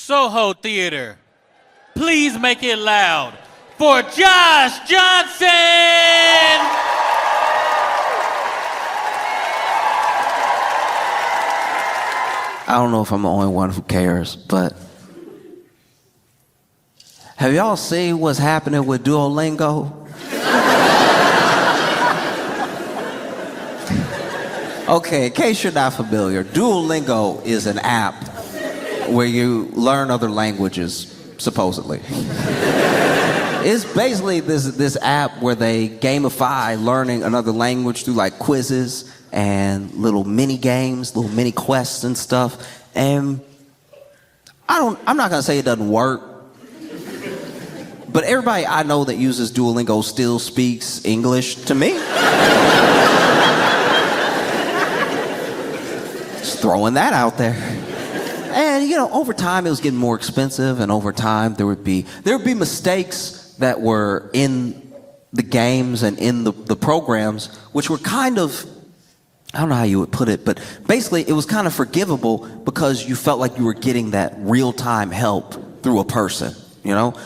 Soho Theater. Please make it loud for Josh Johnson! I don't know if I'm the only one who cares, but have y'all seen what's happening with Duolingo? Okay, in case you're not familiar, Duolingo is an app where you learn other languages, supposedly. It's basically this app where they gamify learning another language through like quizzes and little mini games, little mini quests and stuff. And I'm not gonna say it doesn't work, but everybody I know that uses Duolingo still speaks English to me. Just throwing that out there. And over time it was getting more expensive, and over time there would be mistakes that were in the games and in the programs, which were kind of, I don't know how you would put it, but basically it was kind of forgivable because you felt like you were getting that real-time help through a person,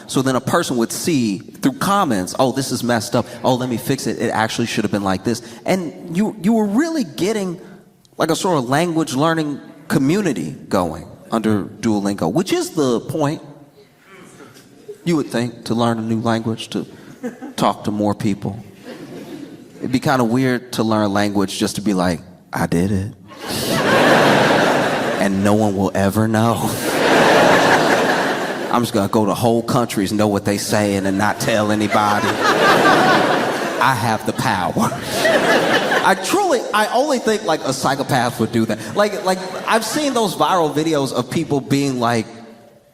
So then a person would see through comments, oh, this is messed up. Oh, let me fix it. It actually should have been like this. And you were really getting like a sort of language learning community going under Duolingo, which is the point, you would think, to learn a new language, to talk to more people. It'd be kind of weird to learn a language just to be like, I did it. And no one will ever know. I'm just gonna go to whole countries, know what they saying, and not tell anybody. I have the power. I only think like a psychopath would do that. Like I've seen those viral videos of people being like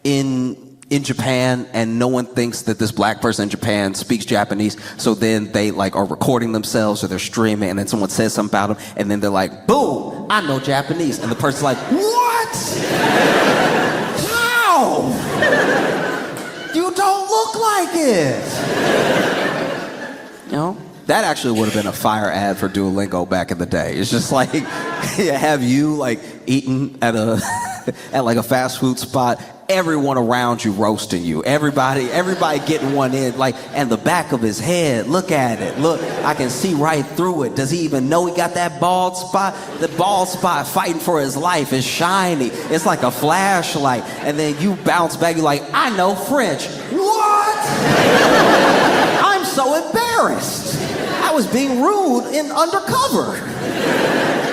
in Japan, and no one thinks that this black person in Japan speaks Japanese, so then they like are recording themselves or they're streaming, and then someone says something about them, and then they're like, boom, I know Japanese, and the person's like, what? How? You don't look like it. That actually would have been a fire ad for Duolingo back in the day. It's just like, have you like eating at like a fast food spot, everyone around you roasting you, everybody getting one in, like, and the back of his head, look at it, look, I can see right through it. Does he even know he got that bald spot? The bald spot fighting for his life is shiny. It's like a flashlight. And then you bounce back, you're like, I know French. What? I'm so embarrassed. I was being rude in undercover.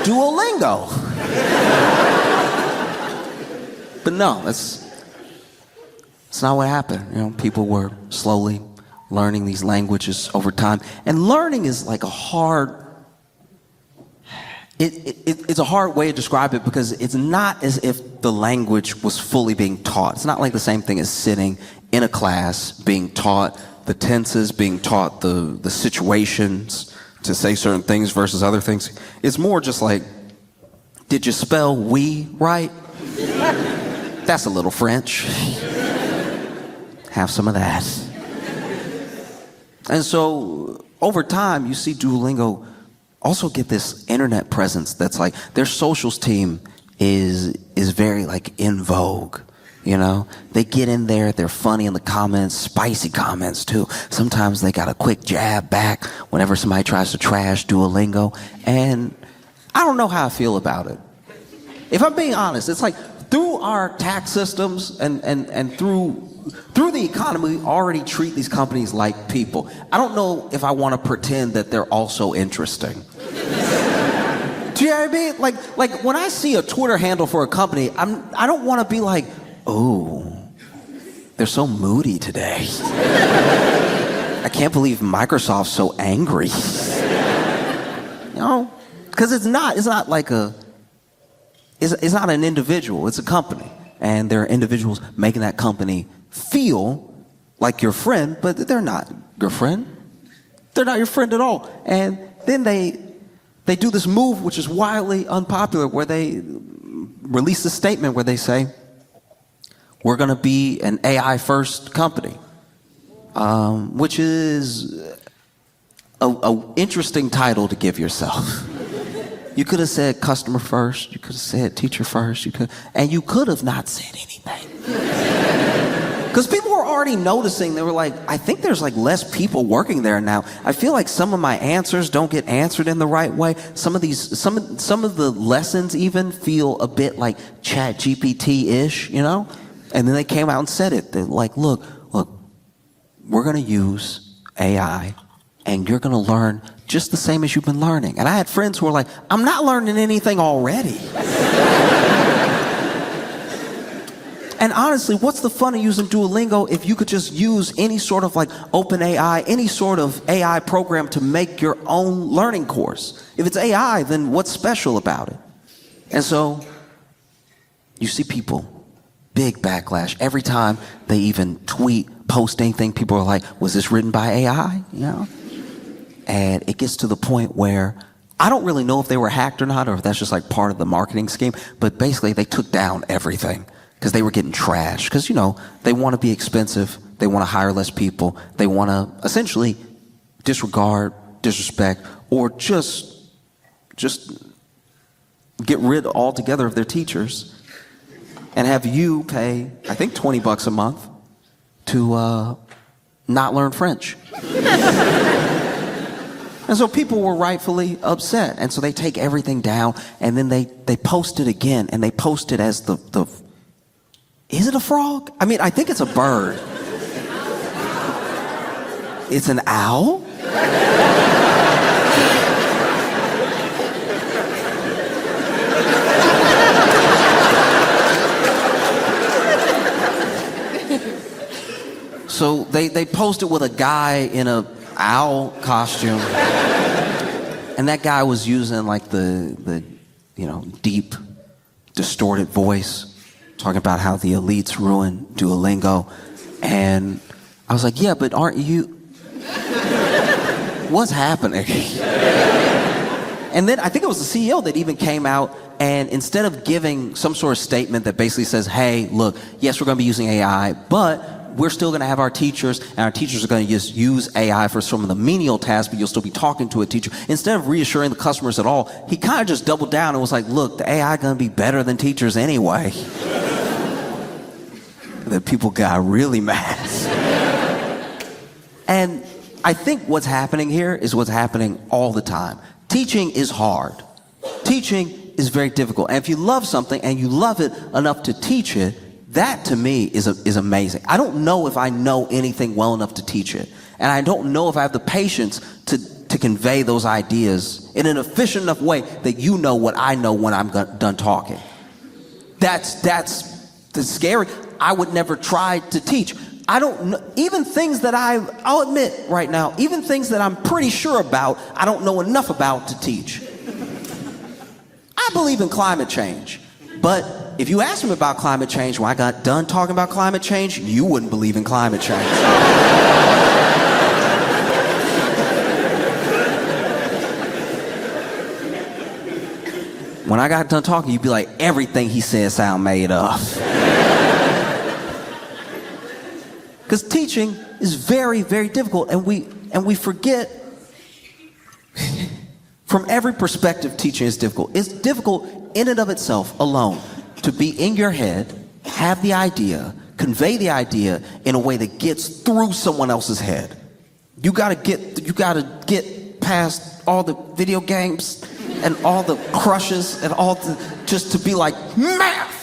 Duolingo. But no, that's not what happened. People were slowly learning these languages over time. And learning is like it's a hard way to describe it, because it's not as if the language was fully being taught. It's not like the same thing as sitting in a class being taught the tenses, being taught the situations to say certain things versus other things. It's more just like, did you spell we right? That's a little French. Have some of that. And so over time, you see Duolingo also get this internet presence that's like, their socials team is very like in vogue. They get in there, they're funny in the comments, spicy comments too. Sometimes they got a quick jab back whenever somebody tries to trash Duolingo. And I don't know how I feel about it. If I'm being honest, it's like through our tax systems and through the economy, we already treat these companies like people. I don't know if I want to pretend that they're also interesting. Do you know what I mean? Like when I see a Twitter handle for a company, I don't want to be like, oh, they're so moody today. I can't believe Microsoft's so angry. Because it's not like it's not an individual, it's a company. And there are individuals making that company feel like your friend, but they're not your friend. They're not your friend at all. And then they do this move, which is wildly unpopular, where they release a statement where they say, we're going to be an AI first company, which is a interesting title to give yourself. You could have said customer first, you could have said teacher first, and you could have not said anything. Because people were already noticing. They were like, I think there's like less people working there now. I feel like some of my answers don't get answered in the right way. Some of the lessons even feel a bit like Chat GPT-ish, you know? And then they came out and said it. They're like, look, we're going to use AI and you're going to learn just the same as you've been learning. And I had friends who were like, I'm not learning anything already. And honestly, what's the fun of using Duolingo if you could just use any sort of like open AI, any sort of AI program to make your own learning course? If it's AI, then what's special about it? And so you see people, big backlash. Every time they even tweet, post anything, people are like, was this written by AI? You know? And it gets to the point where I don't really know if they were hacked or not, or if that's just like part of the marketing scheme, but basically they took down everything. Because they were getting trashed. Because, you know, they want to be expensive. They want to hire less people. They want to essentially disregard, disrespect, or just get rid altogether of their teachers and have you pay, I think, $20 a month to not learn French. And so people were rightfully upset. And so they take everything down, and then they post it again, and they post it as the is it a frog? I mean, I think it's a bird. It's an owl? So they posted with a guy in a owl costume. And that guy was using like the deep, distorted voice, talking about how the elites ruin Duolingo. And I was like, yeah, but aren't you... What's happening? And then I think it was the CEO that even came out, and instead of giving some sort of statement that basically says, hey, look, yes, we're going to be using AI, but we're still going to have our teachers, and our teachers are going to just use AI for some of the menial tasks, but you'll still be talking to a teacher. Instead of reassuring the customers at all, he kind of just doubled down and was like, look, the AI is going to be better than teachers anyway. That people got really mad. And I think what's happening here is what's happening all the time. Teaching is hard. Teaching is very difficult. And if you love something and you love it enough to teach it, that to me is amazing. I don't know if I know anything well enough to teach it. And I don't know if I have the patience to convey those ideas in an efficient enough way that you know what I know when I'm done talking. That's scary. I would never try to teach. I don't know, even things that I'll admit right now, even things that I'm pretty sure about, I don't know enough about to teach. I believe in climate change, but if you asked me about climate change when I got done talking about climate change, you wouldn't believe in climate change. When I got done talking, you'd be like, everything he said sound made up. Because teaching is very, very difficult, and we forget. From every perspective, teaching is difficult. It's difficult in and of itself, alone, to be in your head, have the idea, convey the idea in a way that gets through someone else's head. You gotta get past all the video games and all the crushes and all the, just to be like, math!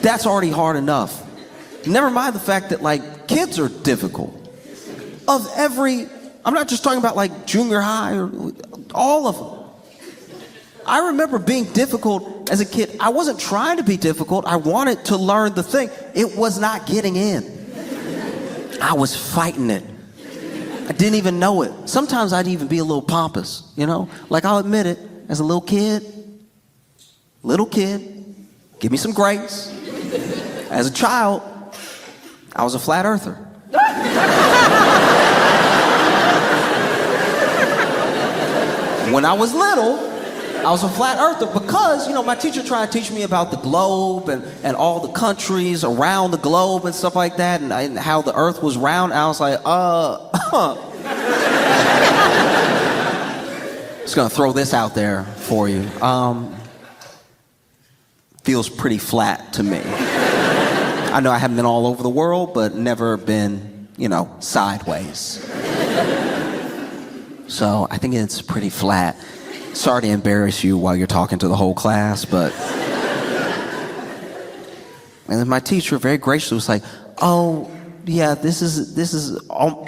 That's already hard enough. Never mind the fact that like kids are difficult. I'm not just talking about like junior high or all of them. I remember being difficult as a kid. I wasn't trying to be difficult. I wanted to learn the thing. It was not getting in. I was fighting it. I didn't even know it. Sometimes I'd even be a little pompous, you know? Like I'll admit it, as a little kid, give me some grace. As a child, I was a flat earther. When I was little, I was a flat earther because, you know, my teacher tried to teach me about the globe and all the countries around the globe and stuff like that, and how the earth was round. I was like, Just gonna throw this out there for you. feels pretty flat to me. I know I haven't been all over the world, but never been, sideways. So I think it's pretty flat. Sorry to embarrass you while you're talking to the whole class, but... And then my teacher very graciously was like, oh, yeah, this is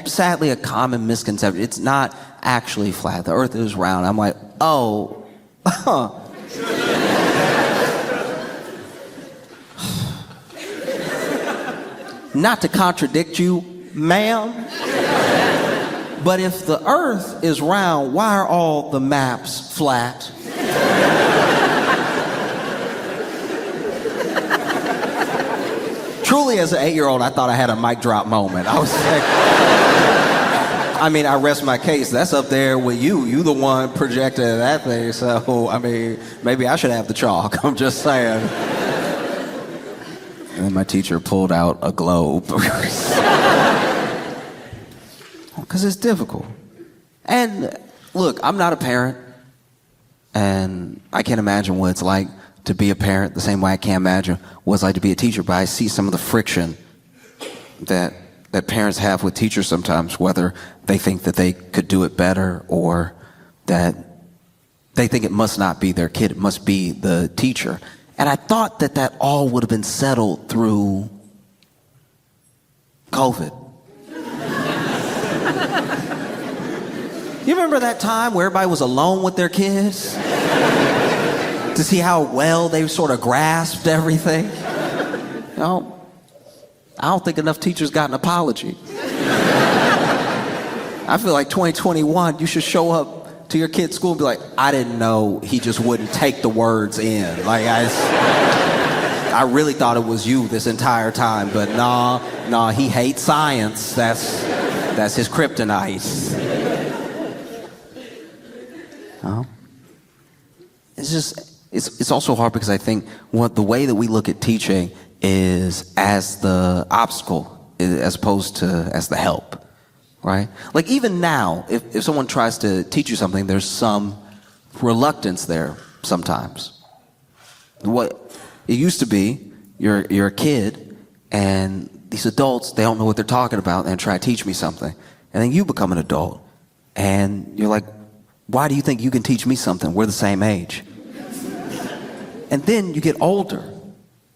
sadly a common misconception. It's not actually flat. The earth is round. I'm like, oh, huh. Not to contradict you, ma'am, but if the earth is round, why are all the maps flat? Truly, as an 8-year-old, I thought I had a mic drop moment. I was like, I rest my case. That's up there with you. You the one projected that thing. So, maybe I should have the chalk. I'm just saying. And then my teacher pulled out a globe. Because it's difficult. And look, I'm not a parent. And I can't imagine what it's like to be a parent the same way I can't imagine what it's like to be a teacher. But I see some of the friction that parents have with teachers sometimes, whether they think that they could do it better or that they think it must not be their kid, it must be the teacher. And I thought that all would have been settled through COVID. You remember that time where everybody was alone with their kids? To see how well they sort of grasped everything? I don't think enough teachers got an apology. I feel like 2021, you should show up to your kid's school and be like, I didn't know he just wouldn't take the words in. Like, I really thought it was you this entire time, but nah, he hates science. That's his kryptonite. It's also hard because I think the way that we look at teaching is as the obstacle as opposed to as the help, right? Like even now, if someone tries to teach you something, there's some reluctance there sometimes. What it used to be, you're a kid and these adults, they don't know what they're talking about and try to teach me something. And then you become an adult and you're like, why do you think you can teach me something? We're the same age. And then you get older,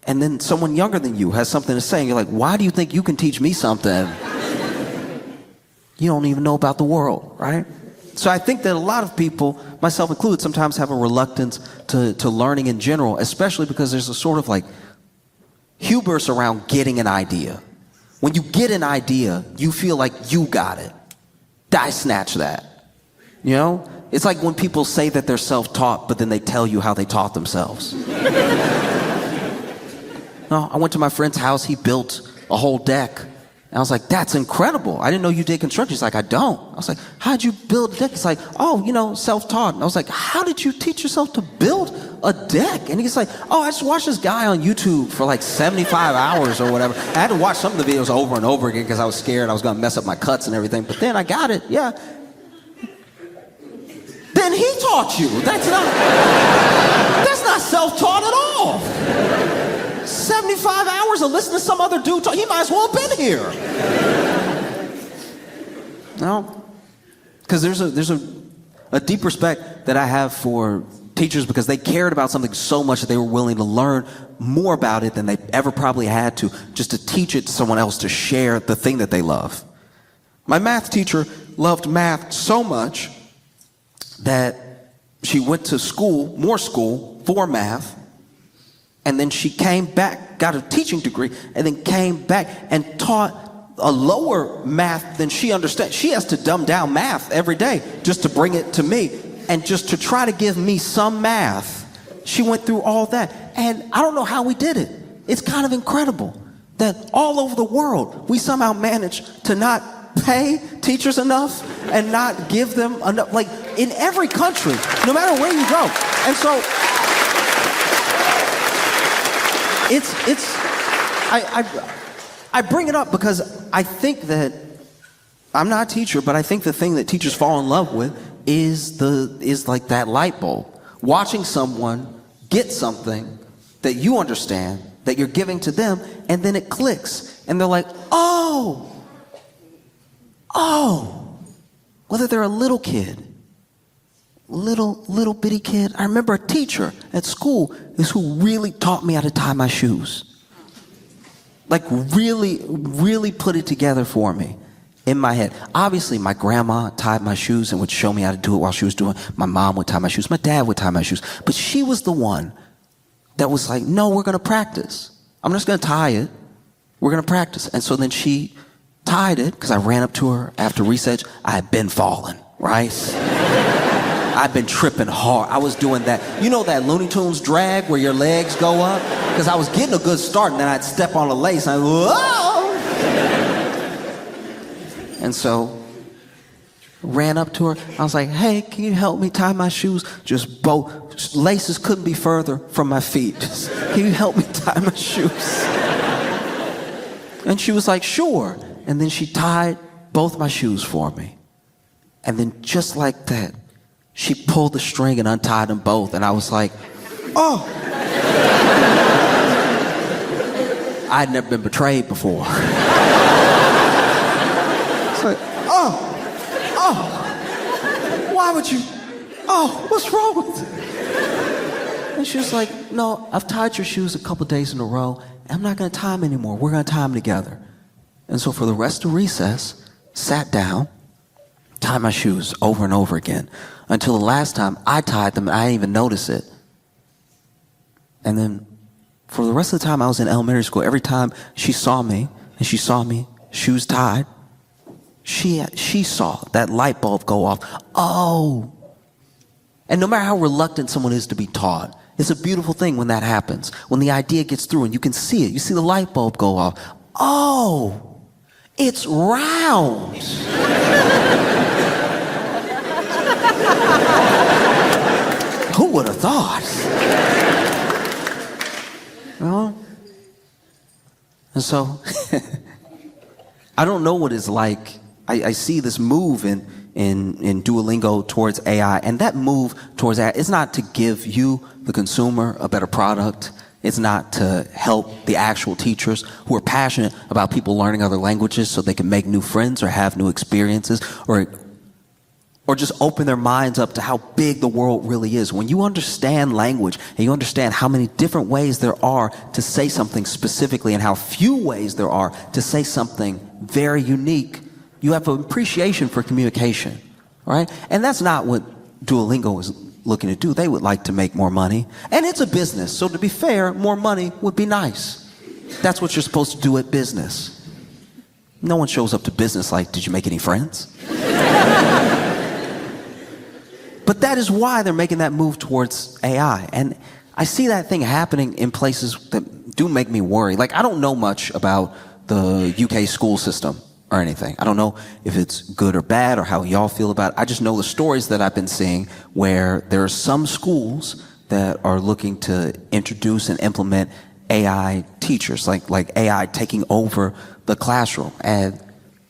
and then someone younger than you has something to say, and you're like, why do you think you can teach me something? You don't even know about the world, right? So I think that a lot of people, myself included, sometimes have a reluctance to learning in general, especially because there's a sort of like hubris around getting an idea. When you get an idea, you feel like you got it. Die snatch that, It's like when people say that they're self-taught, but then they tell you how they taught themselves. No, I went to my friend's house. He built a whole deck. And I was like, that's incredible. I didn't know you did construction. He's like, I don't. I was like, how'd you build a deck? He's like, self-taught. And I was like, how did you teach yourself to build a deck? And he's like, I just watched this guy on YouTube for like 75 hours or whatever. I had to watch some of the videos over and over again because I was scared I was going to mess up my cuts and everything. But then I got it, yeah. Then he taught you. That's not self-taught at all. 75 hours of listening to some other dude talk. He might as well have been here. No, because there's a deep respect that I have for teachers because they cared about something so much that they were willing to learn more about it than they ever probably had to, just to teach it to someone else, to share the thing that they love. My math teacher loved math so much that she went to more school for math, and then she came back, got a teaching degree, and then came back and taught a lower math than she understands. She has to dumb down math every day just to bring it to me, and just to try to give me some math. She went through all that, and I don't know how we did it. It's kind of incredible that all over the world, we somehow managed to not pay teachers enough and not give them enough, like in every country, no matter where you go. And so I bring it up because I think that I'm not a teacher, but I think the thing that teachers fall in love with is like that light bulb. Watching someone get something that you understand, that you're giving to them, and then it clicks. And they're like, oh, whether they're a little kid, little bitty kid. I remember a teacher at school is who really taught me how to tie my shoes. Like really put it together for me in my head. Obviously, my grandma tied my shoes and would show me how to do it while she was doing it. My mom would tie my shoes. My dad would tie my shoes. But she was the one that was like, no, we're going to practice. I'm just going to tie it. We're going to practice. And so then she tied it because I ran up to her after recess. I had been falling, right? I've been tripping hard. I was doing that, you know, that Looney Tunes drag where your legs go up? Because I was getting a good start, and then I'd step on a lace, and I'd go, whoa! And so, ran up to her. I was like, hey, can you help me tie my shoes? Just both. Laces couldn't be further from my feet. Just, can you help me tie my shoes? And she was like, sure. And then she tied both my shoes for me. And then just like that, she pulled the string and untied them both. And I was like, oh. I'd never been betrayed before. It's like, oh, why would you, what's wrong with it? And she was like, no, I've tied your shoes a couple days in a row. I'm not gonna tie them anymore. We're gonna tie them together. And so for the rest of recess, sat down, tied my shoes over and over again until the last time I tied them and I didn't even notice it. And then for the rest of the time I was in elementary school, every time she saw me, shoes tied, she saw that light bulb go off. Oh. And no matter how reluctant someone is to be taught, it's a beautiful thing when that happens. When the idea gets through and you can see it. You see the light bulb go off. Oh, it's round. Who would have thought? You know? And so, I don't know what it's like. I see this move in Duolingo towards AI, and that move towards AI is not to give you, the consumer, a better product. It's not to help the actual teachers who are passionate about people learning other languages so they can make new friends or have new experiences or just open their minds up to how big the world really is. When you understand language and you understand how many different ways there are to say something specifically and how few ways there are to say something very unique, you have an appreciation for communication, right? And that's not what Duolingo is looking to do. They would like to make more money. And it's a business, so to be fair, more money would be nice. That's what you're supposed to do at business. No one shows up to business like, did you make any friends? But that is why they're making that move towards AI. And I see that thing happening in places that do make me worry. Like, I don't know much about the UK school system or anything. I don't know if it's good or bad or how y'all feel about it. I just know the stories that I've been seeing where there are some schools that are looking to introduce and implement AI teachers, like AI taking over the classroom. And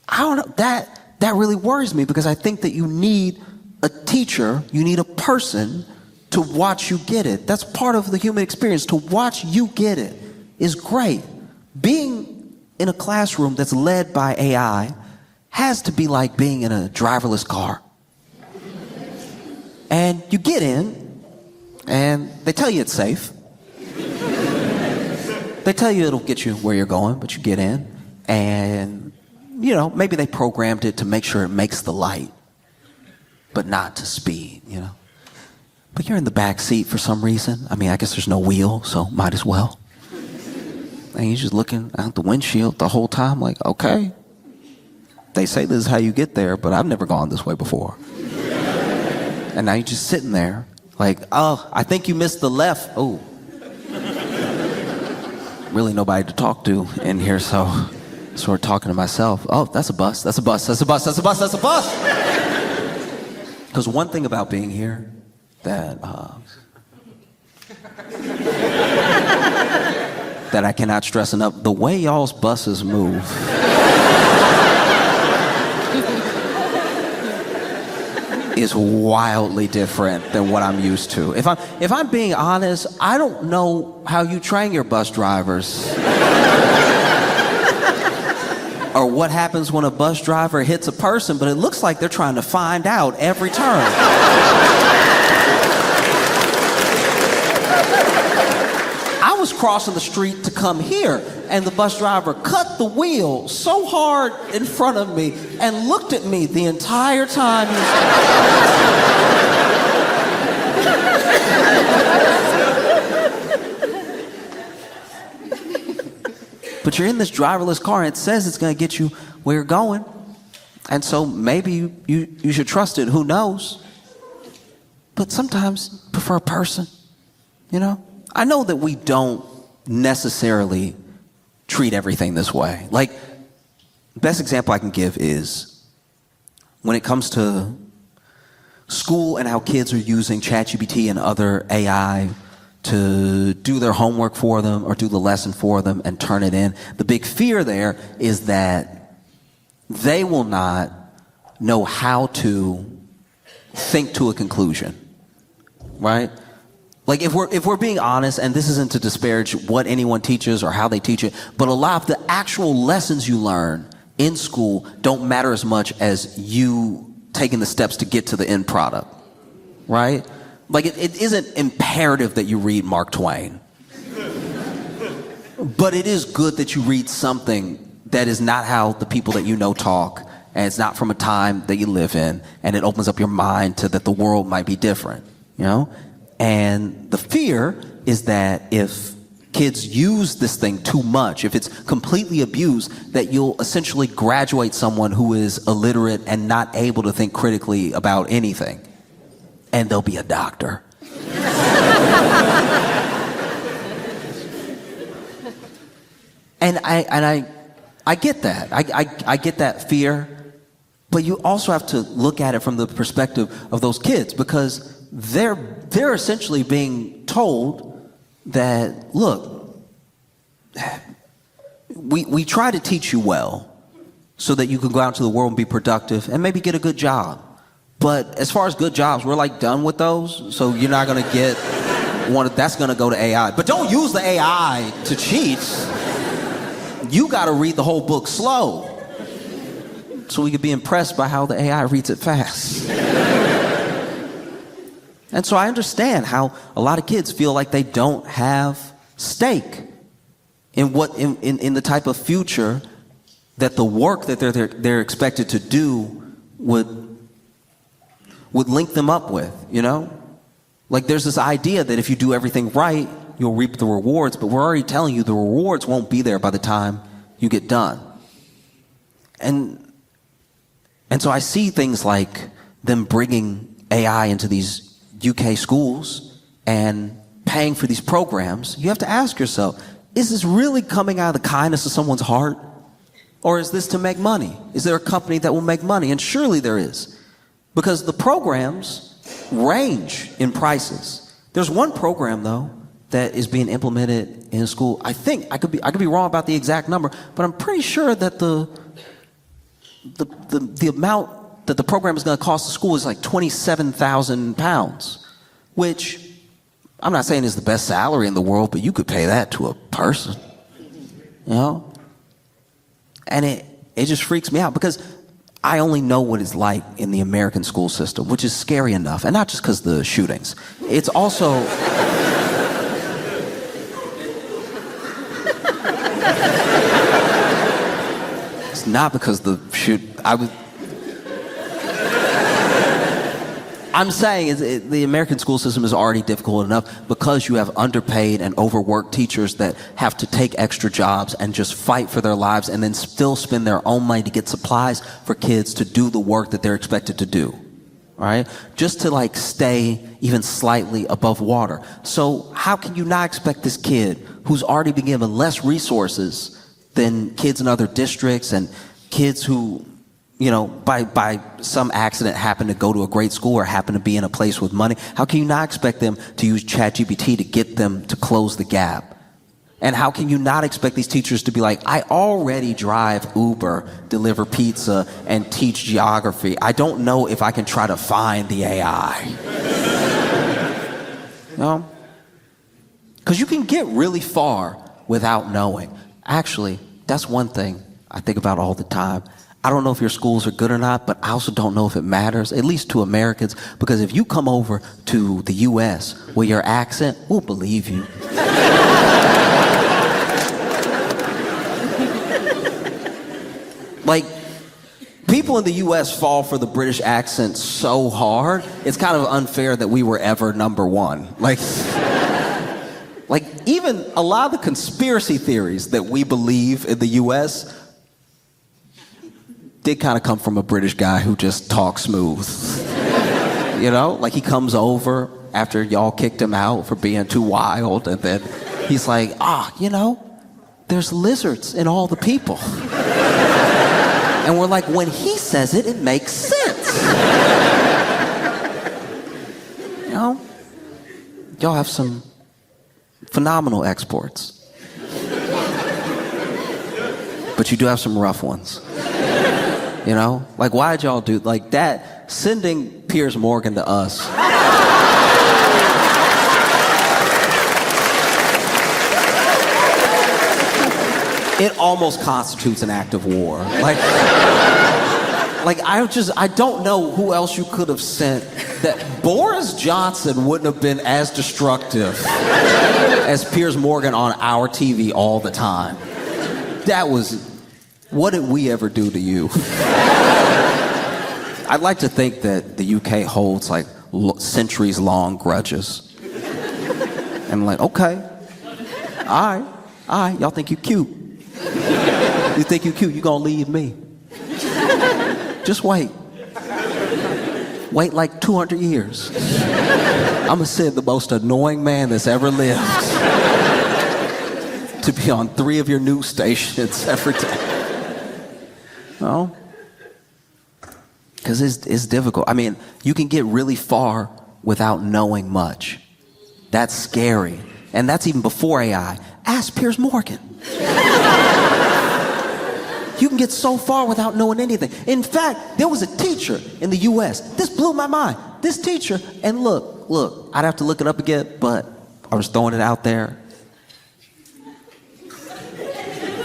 I don't know, that really worries me because I think that you need a teacher, you need a person to watch you get it. That's part of the human experience. To watch you get it is great. Being in a classroom that's led by AI has to be like being in a driverless car. And you get in, and they tell you it's safe. They tell you it'll get you where you're going, but you get in, and, you know, maybe they programmed it to make sure it makes the light, but not to speed, you know. But you're in the back seat for some reason. I mean, I guess there's no wheel, so might as well. And you're just looking out the windshield the whole time like, okay, they say this is how you get there, but I've never gone this way before. And now you're just sitting there like, oh, I think you missed the left. Oh. Really nobody to talk to in here, so I'm sort of talking to myself. Oh, that's a bus, that's a bus, that's a bus, that's a bus, that's a bus. Because one thing about being here that that I cannot stress enough, the way y'all's buses move. is wildly different than what I'm used to. If I'm being honest, I don't know how you train your bus drivers. Or what happens when a bus driver hits a person, but it looks like they're trying to find out every turn. I was crossing the street to come here, and the bus driver cut the wheel so hard in front of me and looked at me the entire time. But you're in this driverless car, and it says it's going to get you where you're going. And so maybe you should trust it. Who knows? But sometimes prefer a person, you know? I know that we don't necessarily treat everything this way. Like, the best example I can give is when it comes to school and how kids are using ChatGPT and other AI to do their homework for them or do the lesson for them and turn it in. The big fear there is that they will not know how to think to a conclusion, right? Like if we're being honest, and this isn't to disparage what anyone teaches or how they teach it, but a lot of the actual lessons you learn in school don't matter as much as you taking the steps to get to the end product, right? Like it isn't imperative that you read Mark Twain. But it is good that you read something that is not how the people that you know talk, and it's not from a time that you live in, and it opens up your mind to that the world might be different, you know? And the fear is that if kids use this thing too much, if it's completely abused, that you'll essentially graduate someone who is illiterate and not able to think critically about anything. And they'll be a doctor. And I get that. I get that fear. But you also have to look at it from the perspective of those kids, because they're essentially being told that, look, we try to teach you well so that you can go out into the world and be productive and maybe get a good job. But as far as good jobs, we're like done with those. So you're not going to get one that's going to go to AI. But don't use the AI to cheat. You got to read the whole book slow so we could be impressed by how the AI reads it fast. And so I understand how a lot of kids feel like they don't have stake in in the type of future that the work that they're expected to do would link them up with, you know? Like there's this idea that if you do everything right, you'll reap the rewards, but we're already telling you the rewards won't be there by the time you get done. And so I see things like them bringing AI into these UK schools and paying for these programs. You have to ask yourself, is this really coming out of the kindness of someone's heart? Or is this to make money? Is there a company that will make money? And surely there is. Because the programs range in prices. There's one program, though, that is being implemented in school. I think, I could be wrong about the exact number, but I'm pretty sure that the amount that the program is going to cost the school is like £27,000, which I'm not saying is the best salary in the world, but you could pay that to a person, you know? And it just freaks me out because I only know what it's like in the American school system, which is scary enough. And not just because of the shootings. It's also... it's not because the I'm saying the American school system is already difficult enough because you have underpaid and overworked teachers that have to take extra jobs and just fight for their lives and then still spend their own money to get supplies for kids to do the work that they're expected to do, right? Just to like stay even slightly above water. So how can you not expect this kid who's already been given less resources than kids in other districts and kids who, you know, by some accident happen to go to a great school or happen to be in a place with money, how can you not expect them to use ChatGPT to get them to close the gap? And how can you not expect these teachers to be like, I already drive Uber, deliver pizza, and teach geography. I don't know if I can try to find the AI. You know? Because you can get really far without knowing. Actually, that's one thing I think about all the time. I don't know if your schools are good or not, but I also don't know if it matters, at least to Americans, because if you come over to the US with your accent, we'll believe you. Like, people in the US fall for the British accent so hard, it's kind of unfair that we were ever number one. Like even a lot of the conspiracy theories that we believe in the US did kind of come from a British guy who just talks smooth. You know, like he comes over after y'all kicked him out for being too wild, and then he's like, you know, there's lizards in all the people. And we're like, when he says it, it makes sense. You know? Y'all have some phenomenal exports. But you do have some rough ones. You know? Like, why'd y'all do, like that, sending Piers Morgan to us. It almost constitutes an act of war. Like I don't know who else you could have sent that Boris Johnson wouldn't have been as destructive as Piers Morgan on our TV all the time. That was, what did we ever do to you? I'd like to think that the UK holds like centuries-long grudges. And I'm like, okay, all right, y'all think you cute. You think you cute, you gonna leave me. Just wait. Wait like 200 years. I'm gonna send the most annoying man that's ever lived to be on 3 of your news stations every day. No? Because it's difficult. I mean, you can get really far without knowing much. That's scary. And that's even before AI. Ask Piers Morgan. You can get so far without knowing anything. In fact, there was a teacher in the US. This blew my mind. This teacher, and look, I'd have to look it up again, but I was throwing it out there.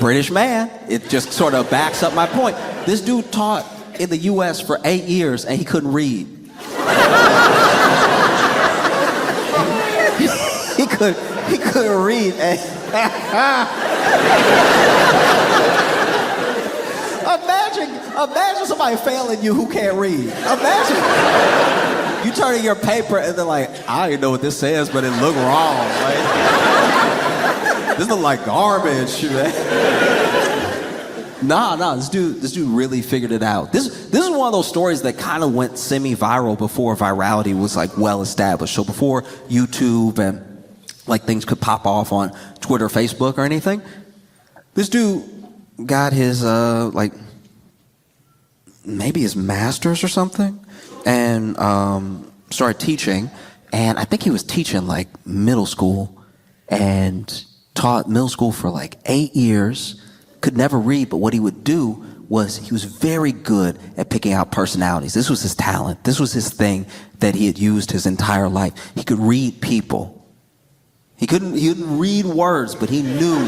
British man. It just sort of backs up my point. This dude taught in the US for 8 years and he couldn't read. He couldn't read. Imagine somebody failing you who can't read. Imagine you turn in your paper and they're like, I don't even know what this says, but it looked wrong. Like, this looks like garbage, man. Nah, this dude really figured it out. This is one of those stories that kind of went semi-viral before virality was like well established. So before YouTube and like things could pop off on Twitter, Facebook, or anything, this dude got his like maybe his master's or something, and started teaching. And I think he was teaching like middle school, and taught middle school for like 8 years. Could never read, but what he would do was he was very good at picking out personalities. This was his talent. This was his thing that he had used his entire life. He could read people. He couldn't read words, but he knew.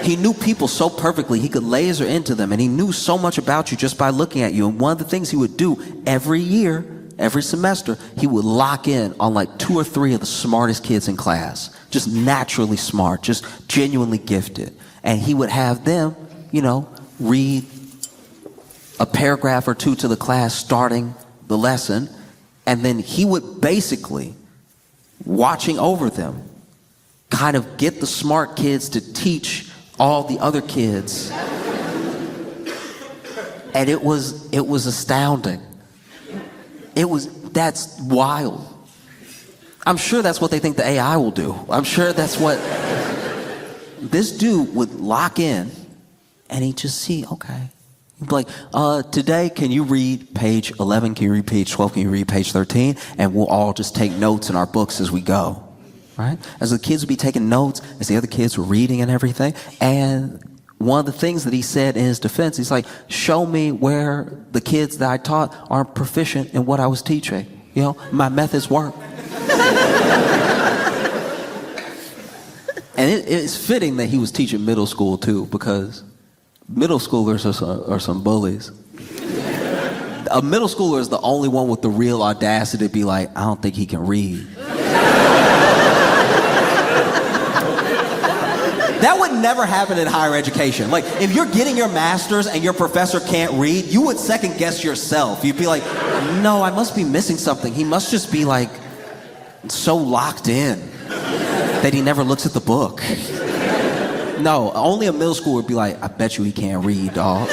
He knew people so perfectly, he could laser into them, and he knew so much about you just by looking at you. And one of the things he would do every year, every semester, he would lock in on like 2 or 3 of the smartest kids in class. Just naturally smart, just genuinely gifted. And he would have them, you know, read a paragraph or 2 to the class starting the lesson. And then he would basically, watching over them, kind of get the smart kids to teach all the other kids. And it was astounding. That's wild. I'm sure that's what they think the AI will do. I'm sure that's what this dude would lock in, and he'd just see, okay. He'd be like, today, can you read page 11? Can you read page 12? Can you read page 13? And we'll all just take notes in our books as we go. right? As the kids would be taking notes, as the other kids were reading and everything. And one of the things that he said in his defense, he's like, show me where the kids that I taught aren't proficient in what I was teaching. You know, my methods work. And it's fitting that he was teaching middle school too, because middle schoolers are some bullies. A middle schooler is the only one with the real audacity to be like, I don't think he can read. That would never happen in higher education. Like, if you're getting your master's and your professor can't read, you would second guess yourself. You'd be like, no, I must be missing something. He must just be like so locked in that he never looks at the book. No, only a middle schooler would be like, I bet you he can't read, dog.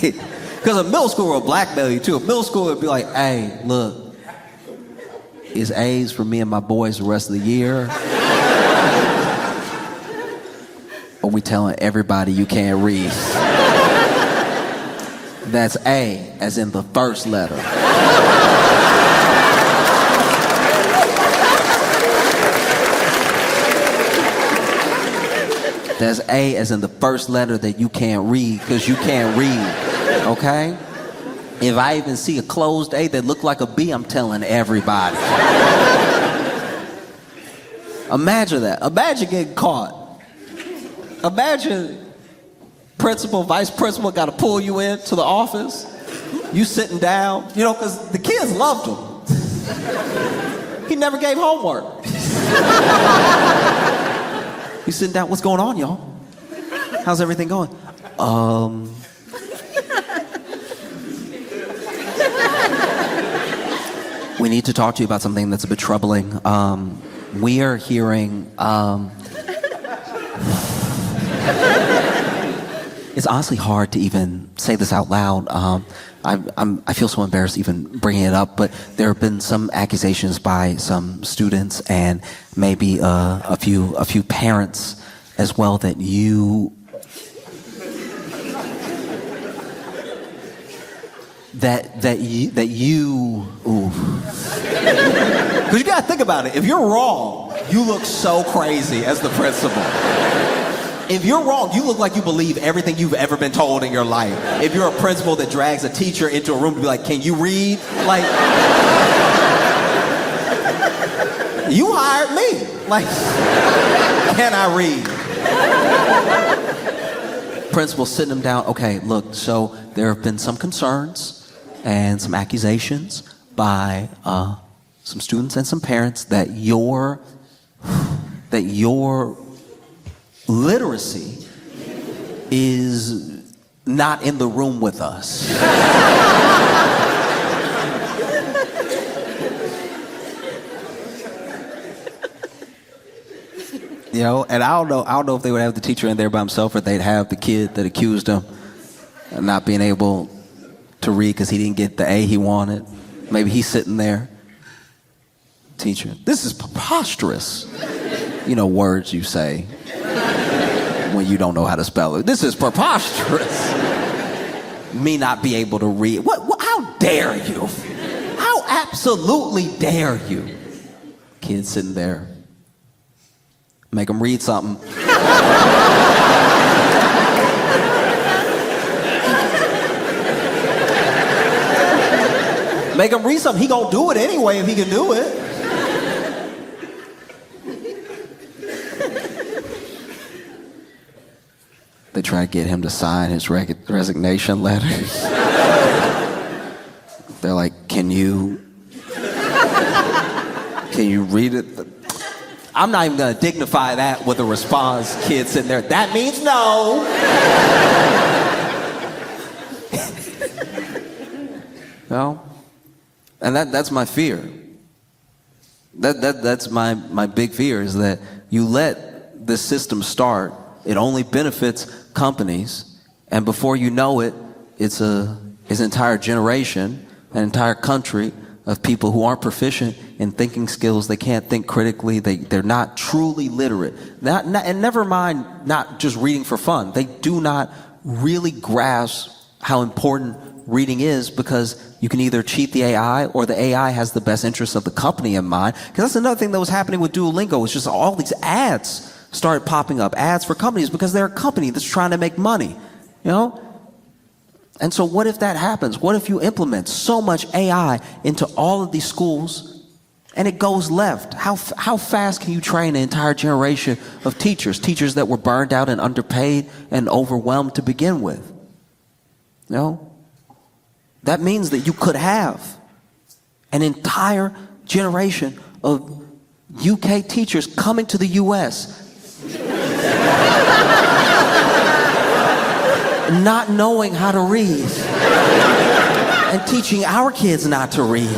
Because a middle schooler will blackmail you too. A middle schooler would be like, hey, look, it's A's for me and my boys the rest of the year. Or we telling everybody you can't read. That's A, as in the first letter. That's A as in the first letter that you can't read, because you can't read, okay? If I even see a closed A that look like a B, I'm telling everybody. Imagine that. Imagine getting caught. Imagine principal, vice principal got to pull you into the office. You sitting down, you know, because the kids loved him. He never gave homework. You sitting down, what's going on, y'all? How's everything going? We need to talk to you about something that's a bit troubling. We are hearing, it's honestly hard to even say this out loud. I feel so embarrassed even bringing it up, but there have been some accusations by some students and maybe a few parents as well that you ooh. Because you gotta think about it. If you're wrong, you look so crazy as the principal. If you're wrong, you look like you believe everything you've ever been told in your life. If you're a principal that drags a teacher into a room to be like, can you read? Like, you hired me. Like, can I read? Principal sitting him down. Okay, look, so there have been some concerns and some accusations by some students and some parents that your literacy is not in the room with us. You know, and I don't know if they would have the teacher in there by himself or they'd have the kid that accused him of not being able to read because he didn't get the A he wanted. Maybe he's sitting there. Teacher, this is preposterous. You know, words you say when you don't know how to spell it. This is preposterous. Me not be able to read. What how dare you? How absolutely dare you? Kid sitting there. Make him read something. Make him read something. He gonna do it anyway if he can do it. They try to get him to sign his resignation letters. They're like, can you read it? I'm not even gonna dignify that with a response. Kid sitting there, that means no. No. And that's my fear. That's my big fear, is that you let this system start. It only benefits companies, and before you know it, it's an entire generation, an entire country of people who aren't proficient in thinking skills. They can't think critically. They're not truly literate. And never mind not just reading for fun. They do not really grasp how important reading is, because You can either cheat the AI or the AI has the best interest of the company in mind. Because that's another thing that was happening with Duolingo. It's just all these ads started popping up, ads for companies, because they're a company that's trying to make money, you know? And so what if that happens? What if you implement so much AI into all of these schools and it goes left? How fast can you train an entire generation of teachers that were burned out and underpaid and overwhelmed to begin with? You know? That means that you could have an entire generation of UK teachers coming to the US not knowing how to read and teaching our kids not to read.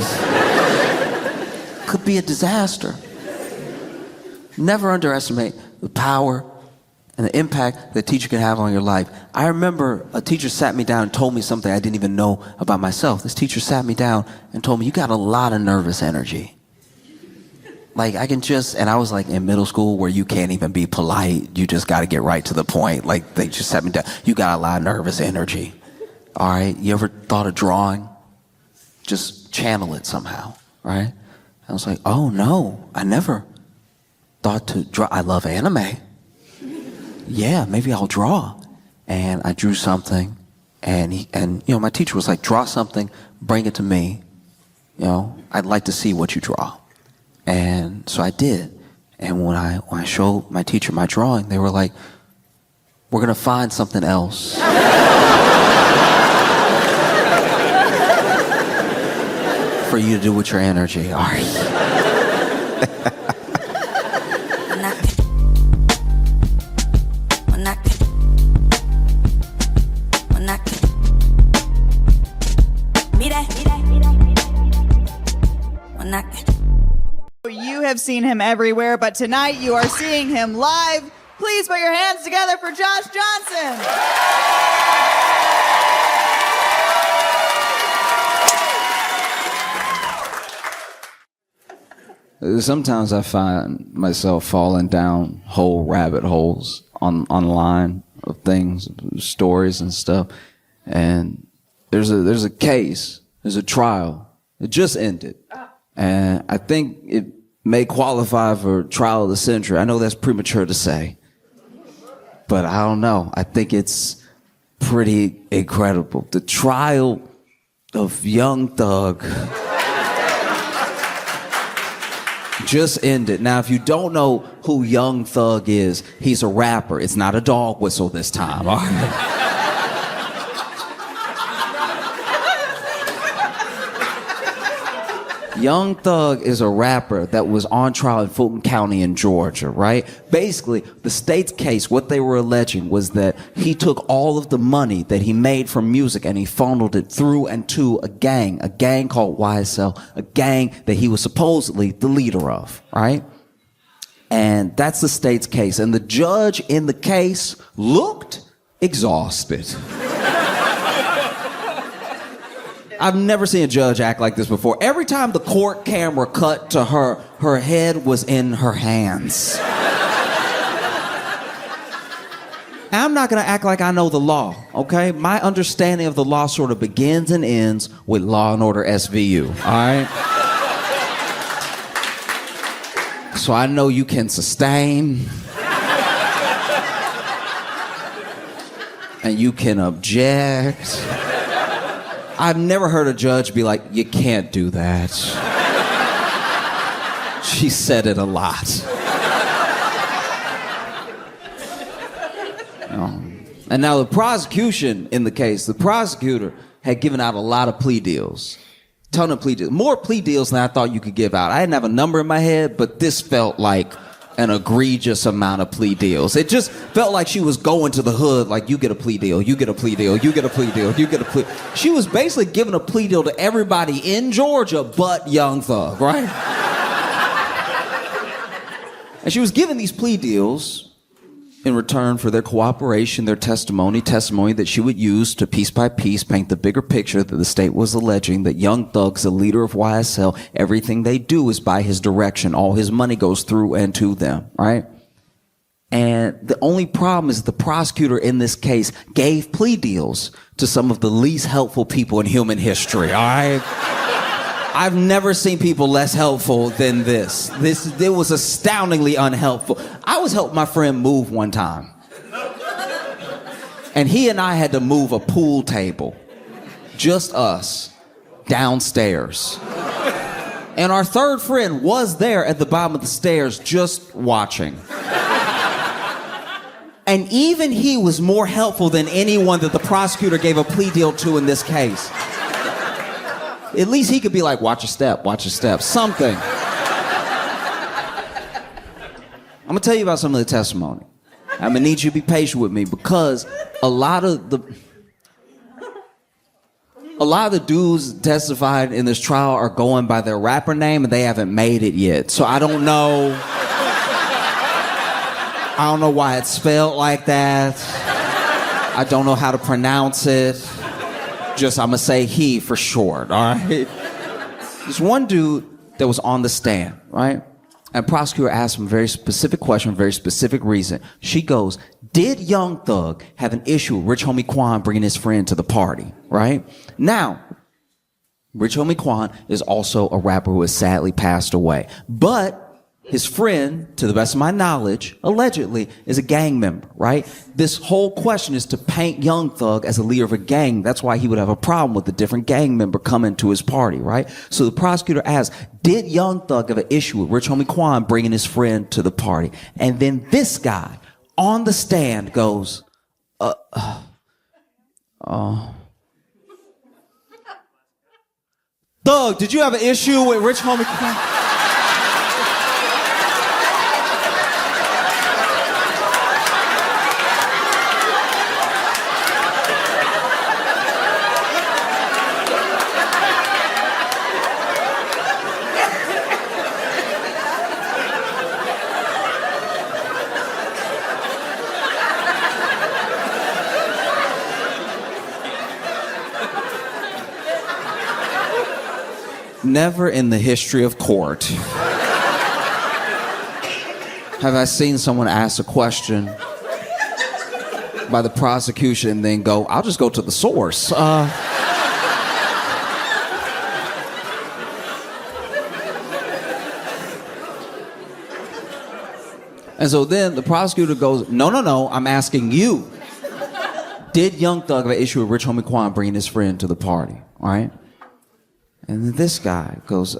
Could be a disaster. Never underestimate the power and the impact that a teacher can have on your life. I remember a teacher sat me down and told me something I didn't even know about myself. This teacher sat me down and told me, you got a lot of nervous energy. Like and I was like in middle school where you can't even be polite. You just got to get right to the point. Like they just sat me down. You got a lot of nervous energy. All right. You ever thought of drawing? Just channel it somehow. Right. I was like, oh no, I never thought to draw. I love anime. Yeah, maybe I'll draw. And I drew something and my teacher was like, draw something, bring it to me. I'd like to see what you draw. And so I did. And when I showed my teacher my drawing, they were like, we're going to find something else. For you to do with your energy. All right. You have seen him everywhere, but tonight you are seeing him live. Please put your hands together for Josh Johnson. Sometimes I find myself falling down whole rabbit holes online of things, stories and stuff. And there's a case, there's a trial. It just ended. And I think it may qualify for trial of the century. I know that's premature to say, but I don't know. I think it's pretty incredible. The trial of Young Thug just ended. Now, if you don't know who Young Thug is, he's a rapper. It's not a dog whistle this time. All right? Young Thug is a rapper that was on trial in Fulton County in Georgia, right? Basically, the state's case, what they were alleging was that he took all of the money that he made from music and he funneled it through and to a gang called YSL, a gang that he was supposedly the leader of, right? And that's the state's case. And the judge in the case looked exhausted. I've never seen a judge act like this before. Every time the court camera cut to her, her head was in her hands. I'm not going to act like I know the law, okay? My understanding of the law sort of begins and ends with Law and Order SVU, all right? So I know you can sustain and you can object. I've never heard a judge be like, you can't do that. She said it a lot. And now the prosecution in the case, the prosecutor had given out a lot of plea deals. Ton of plea deals. More plea deals than I thought you could give out. I didn't have a number in my head, but this felt like an egregious amount of plea deals. It just felt like she was going to the hood like, you get a plea deal, you get a plea deal, you get a plea deal, you get a plea. She was basically giving a plea deal to everybody in Georgia but Young Thug, right? And she was giving these plea deals in return for their cooperation, their testimony that she would use to piece by piece paint the bigger picture that the state was alleging that Young Thug's the leader of YSL. Everything they do is by his direction. All his money goes through and to them, right? And the only problem is the prosecutor in this case gave plea deals to some of the least helpful people in human history, all right? I've never seen people less helpful than this. It was astoundingly unhelpful. I was helping my friend move one time. And he and I had to move a pool table, just us, downstairs. And our third friend was there at the bottom of the stairs just watching. And even he was more helpful than anyone that the prosecutor gave a plea deal to in this case. At least he could be like, watch your step, something. I'm gonna tell you about some of the testimony. I'm gonna need you to be patient with me because a lot of the dudes testified in this trial are going by their rapper name and they haven't made it yet. So I don't know why it's spelled like that. I don't know how to pronounce it. Just, I'm gonna say he for short, all right? There's one dude that was on the stand, right? And prosecutor asked him a very specific question, a very specific reason. She goes, did Young Thug have an issue with Rich Homie Quan bringing his friend to the party, right? Now, Rich Homie Quan is also a rapper who has sadly passed away. But his friend, to the best of my knowledge, allegedly, is a gang member, right? This whole question is to paint Young Thug as a leader of a gang. That's why he would have a problem with a different gang member coming to his party, right? So the prosecutor asked, did Young Thug have an issue with Rich Homie Quan bringing his friend to the party? And then this guy on the stand goes, Thug, did you have an issue with Rich Homie Quan? Never in the history of court have I seen someone ask a question by the prosecution and then go, I'll just go to the source. And so then the prosecutor goes, no, I'm asking you. Did Young Thug have an issue with Rich Homie Quan bringing his friend to the party, all right? And then this guy goes,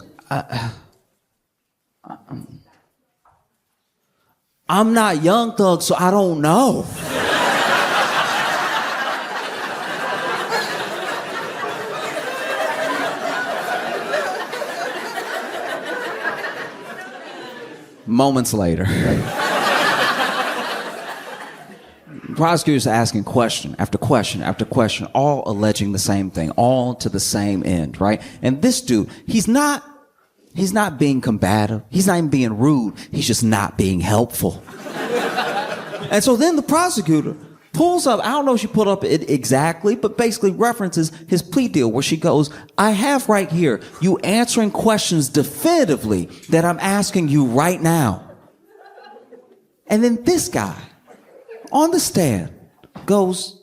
I'm not Young Thug, so I don't know. Moments later, prosecutors are asking question after question after question, all alleging the same thing, all to the same end, right? And this dude, he's not being combative. He's not even being rude. He's just not being helpful. And so then the prosecutor pulls up, I don't know if she put up it exactly, but basically references his plea deal where she goes, I have right here you answering questions definitively that I'm asking you right now. And then this guy on the stand goes,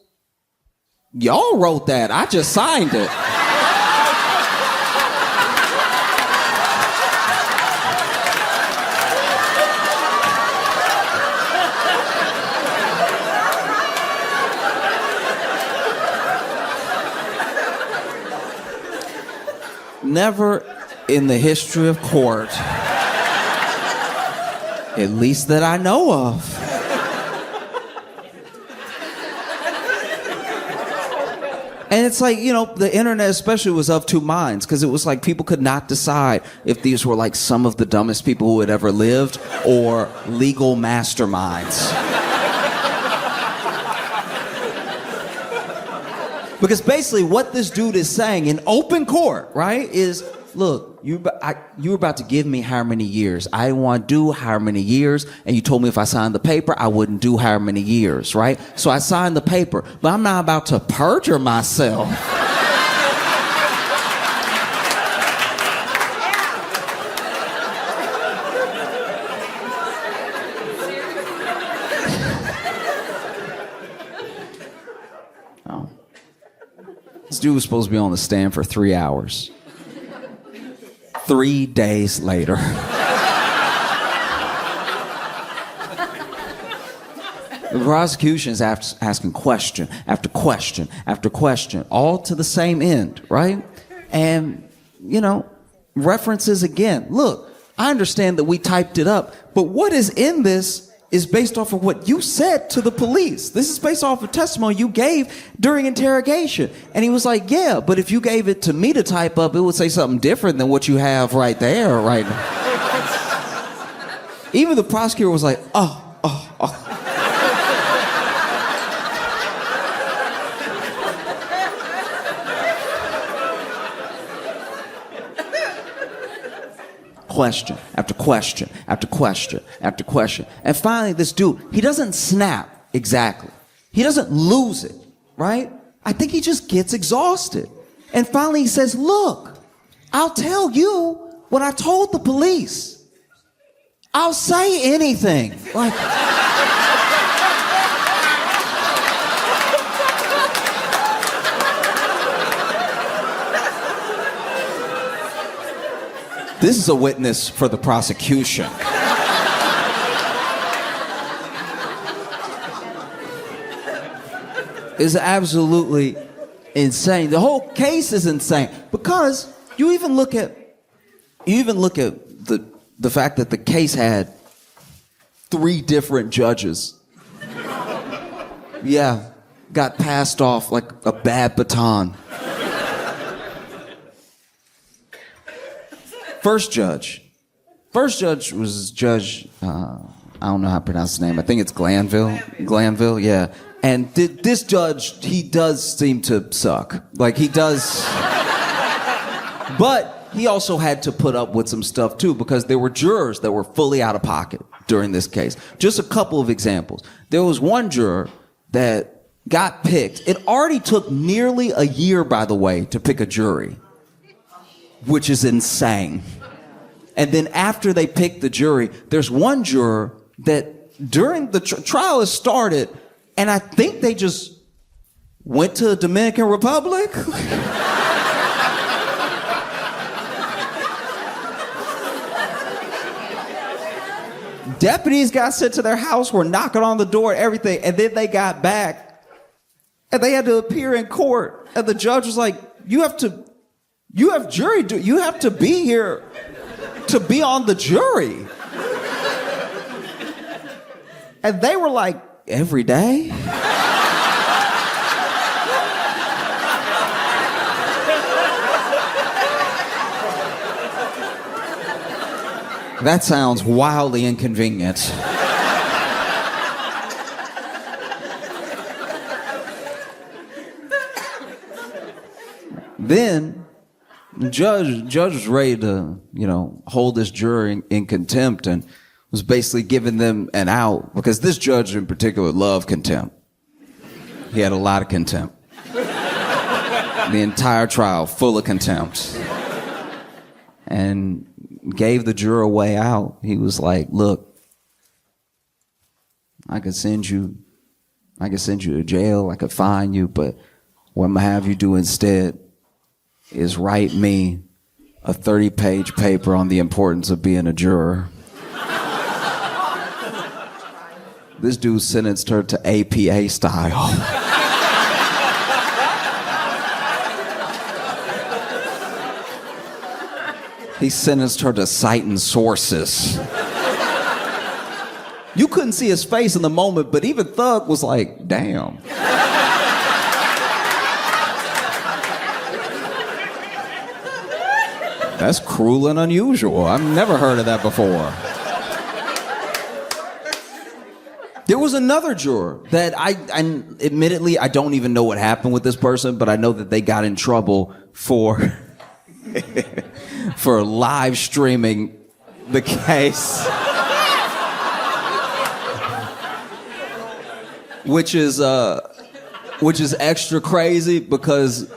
y'all wrote that, I just signed it. Never in the history of court, at least that I know of, and it's like, you know, the internet especially was of two minds because it was like people could not decide if these were like some of the dumbest people who had ever lived or legal masterminds. Because basically what this dude is saying in open court, right, is, look, you were about to give me how many years. I didn't want to do how many years, and you told me if I signed the paper, I wouldn't do how many years, right? So I signed the paper, but I'm not about to perjure myself. dude was supposed to be on the stand for 3 hours. 3 days later. The prosecution is asking question after question after question, all to the same end, right? And, references again. Look, I understand that we typed it up, but what is in this is based off of what you said to the police. This is based off of testimony you gave during interrogation. And he was like, yeah, but if you gave it to me to type up, it would say something different than what you have right there, right now. Even the prosecutor was like, oh. Question after question after question after question. And finally, this dude, he doesn't snap exactly. He doesn't lose it, right? I think he just gets exhausted. And finally, he says, look, I'll tell you what I told the police. I'll say anything. Like... This is a witness for the prosecution. It's absolutely insane. The whole case is insane because you even look at the fact that the case had 3 different judges. Yeah, got passed off like a bad baton. First judge was Judge, I don't know how to pronounce his name. I think it's Glanville, yeah. And this judge, he does seem to suck. Like, he does. But he also had to put up with some stuff, too, because there were jurors that were fully out of pocket during this case. Just a couple of examples. There was one juror that got picked. It already took nearly a year, by the way, to pick a jury, which is insane. And then after they picked the jury, there's one juror that during the trial has started, and I think they just went to the Dominican Republic. Deputies got sent to their house, were knocking on the door and everything, and then they got back, and they had to appear in court, and the judge was like, you have jury duty. You have to be here to be on the jury. And they were like, every day? That sounds wildly inconvenient. Then the judge was ready to, hold this jury in contempt and was basically giving them an out because this judge in particular loved contempt. He had a lot of contempt. The entire trial full of contempt. And gave the juror a way out. He was like, look, I could send you to jail, I could fine you, but what I'm gonna have you do instead is write me a 30-page paper on the importance of being a juror. This dude sentenced her to APA style. He sentenced her to citing sources. You couldn't see his face in the moment, but even Thug was like, damn. That's cruel and unusual. I've never heard of that before. There was another juror that I admittedly, I don't even know what happened with this person, but I know that they got in trouble for for live streaming the case. Which is extra crazy because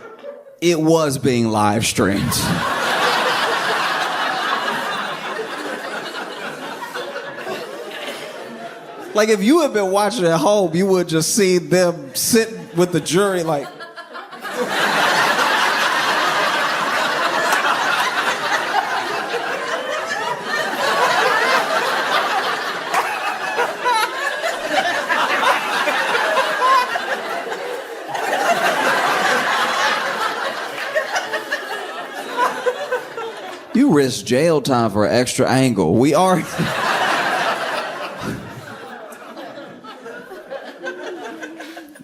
it was being live streamed. Like, if you had been watching at home, you would just see them sitting with the jury like... risk jail time for an extra angle. We are.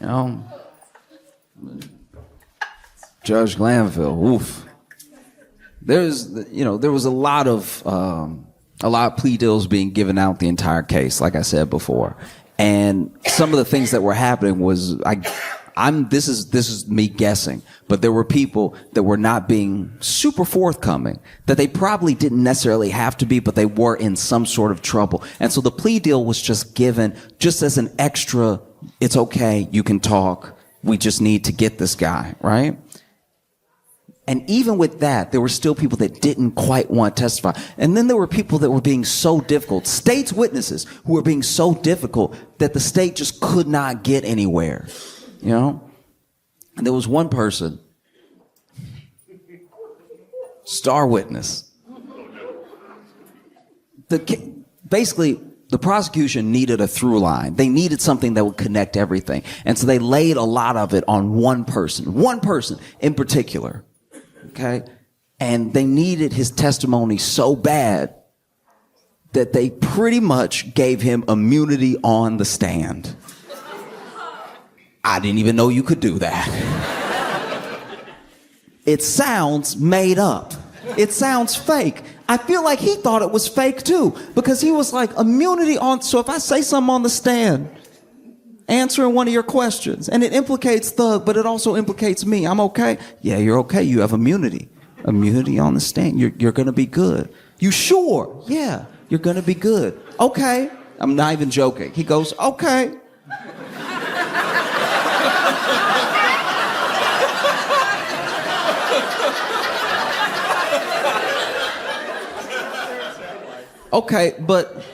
You know, Judge Glanville, oof. There was a lot of plea deals being given out the entire case, like I said before, and some of the things that were happening was this is me guessing, but there were people that were not being super forthcoming, that they probably didn't necessarily have to be, but they were in some sort of trouble, and so the plea deal was just given just as an extra. It's okay, you can talk. We just need to get this guy, right? And even with that, there were still people that didn't quite want to testify. And then there were people that were being so difficult, state's witnesses who were being so difficult that the state just could not get anywhere, you know? And there was one person, star witness. Basically, the prosecution needed a through line. They needed something that would connect everything. And so they laid a lot of it on one person in particular. Okay? And they needed his testimony so bad that they pretty much gave him immunity on the stand. I didn't even know you could do that. It sounds made up. It sounds fake. I feel like he thought it was fake too, because he was like, immunity on, so if I say something on the stand, answering one of your questions, and it implicates Thug, but it also implicates me, I'm okay? Yeah, you're okay, you have immunity. Immunity on the stand, you're gonna be good. You sure? Yeah, you're gonna be good. Okay, I'm not even joking. He goes, okay. Okay, but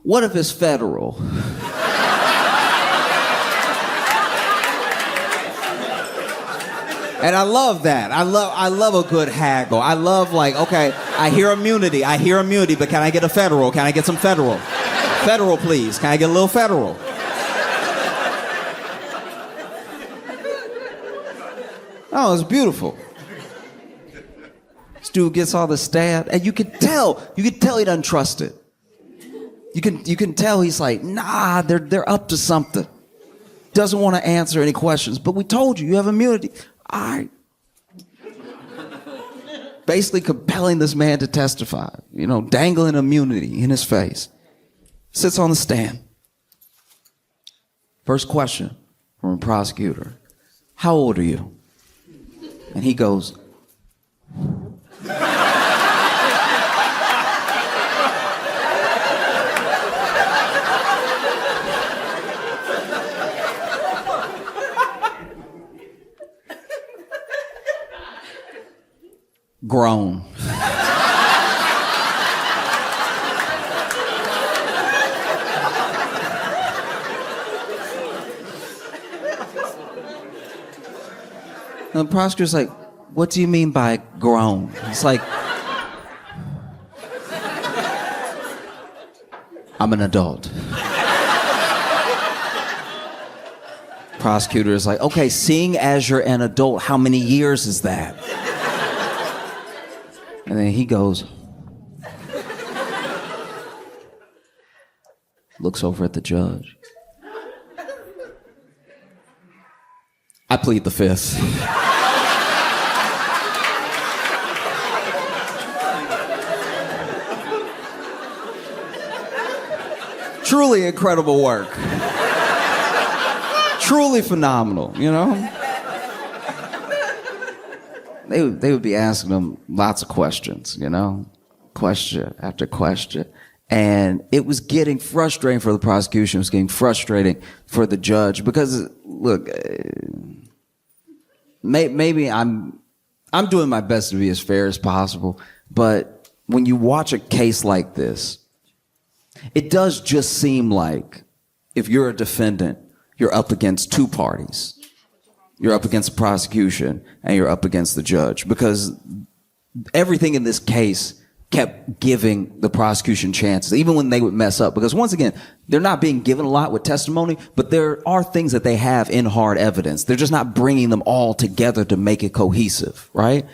what if it's federal? And I love that. I love a good haggle. I love okay, I hear immunity, but can I get a federal? Can I get some federal? Federal, please. Can I get a little federal? Oh, it's beautiful. This dude gets all the stab, and you can tell he doesn't trust it. You can tell he's like, nah, they're up to something. Doesn't want to answer any questions, but we told you have immunity. All right. Basically compelling this man to testify, dangling immunity in his face. Sits on the stand. First question from a prosecutor. How old are you? And he goes, grown. And the prosecutor's like, what do you mean by grown? It's like, I'm an adult. Prosecutor is like, okay, seeing as you're an adult, how many years is that? And then he goes, looks over at the judge. I plead the fifth. Truly incredible work. Truly phenomenal, They would be asking him lots of questions, question after question. And it was getting frustrating for the prosecution. It was getting frustrating for the judge because, look, maybe I'm doing my best to be as fair as possible. But when you watch a case like this, it does just seem like if you're a defendant, you're up against two parties. You're up against the prosecution and you're up against the judge, because everything in this case kept giving the prosecution chances, even when they would mess up. Because once again, they're not being given a lot with testimony, but there are things that they have in hard evidence. They're just not bringing them all together to make it cohesive, right?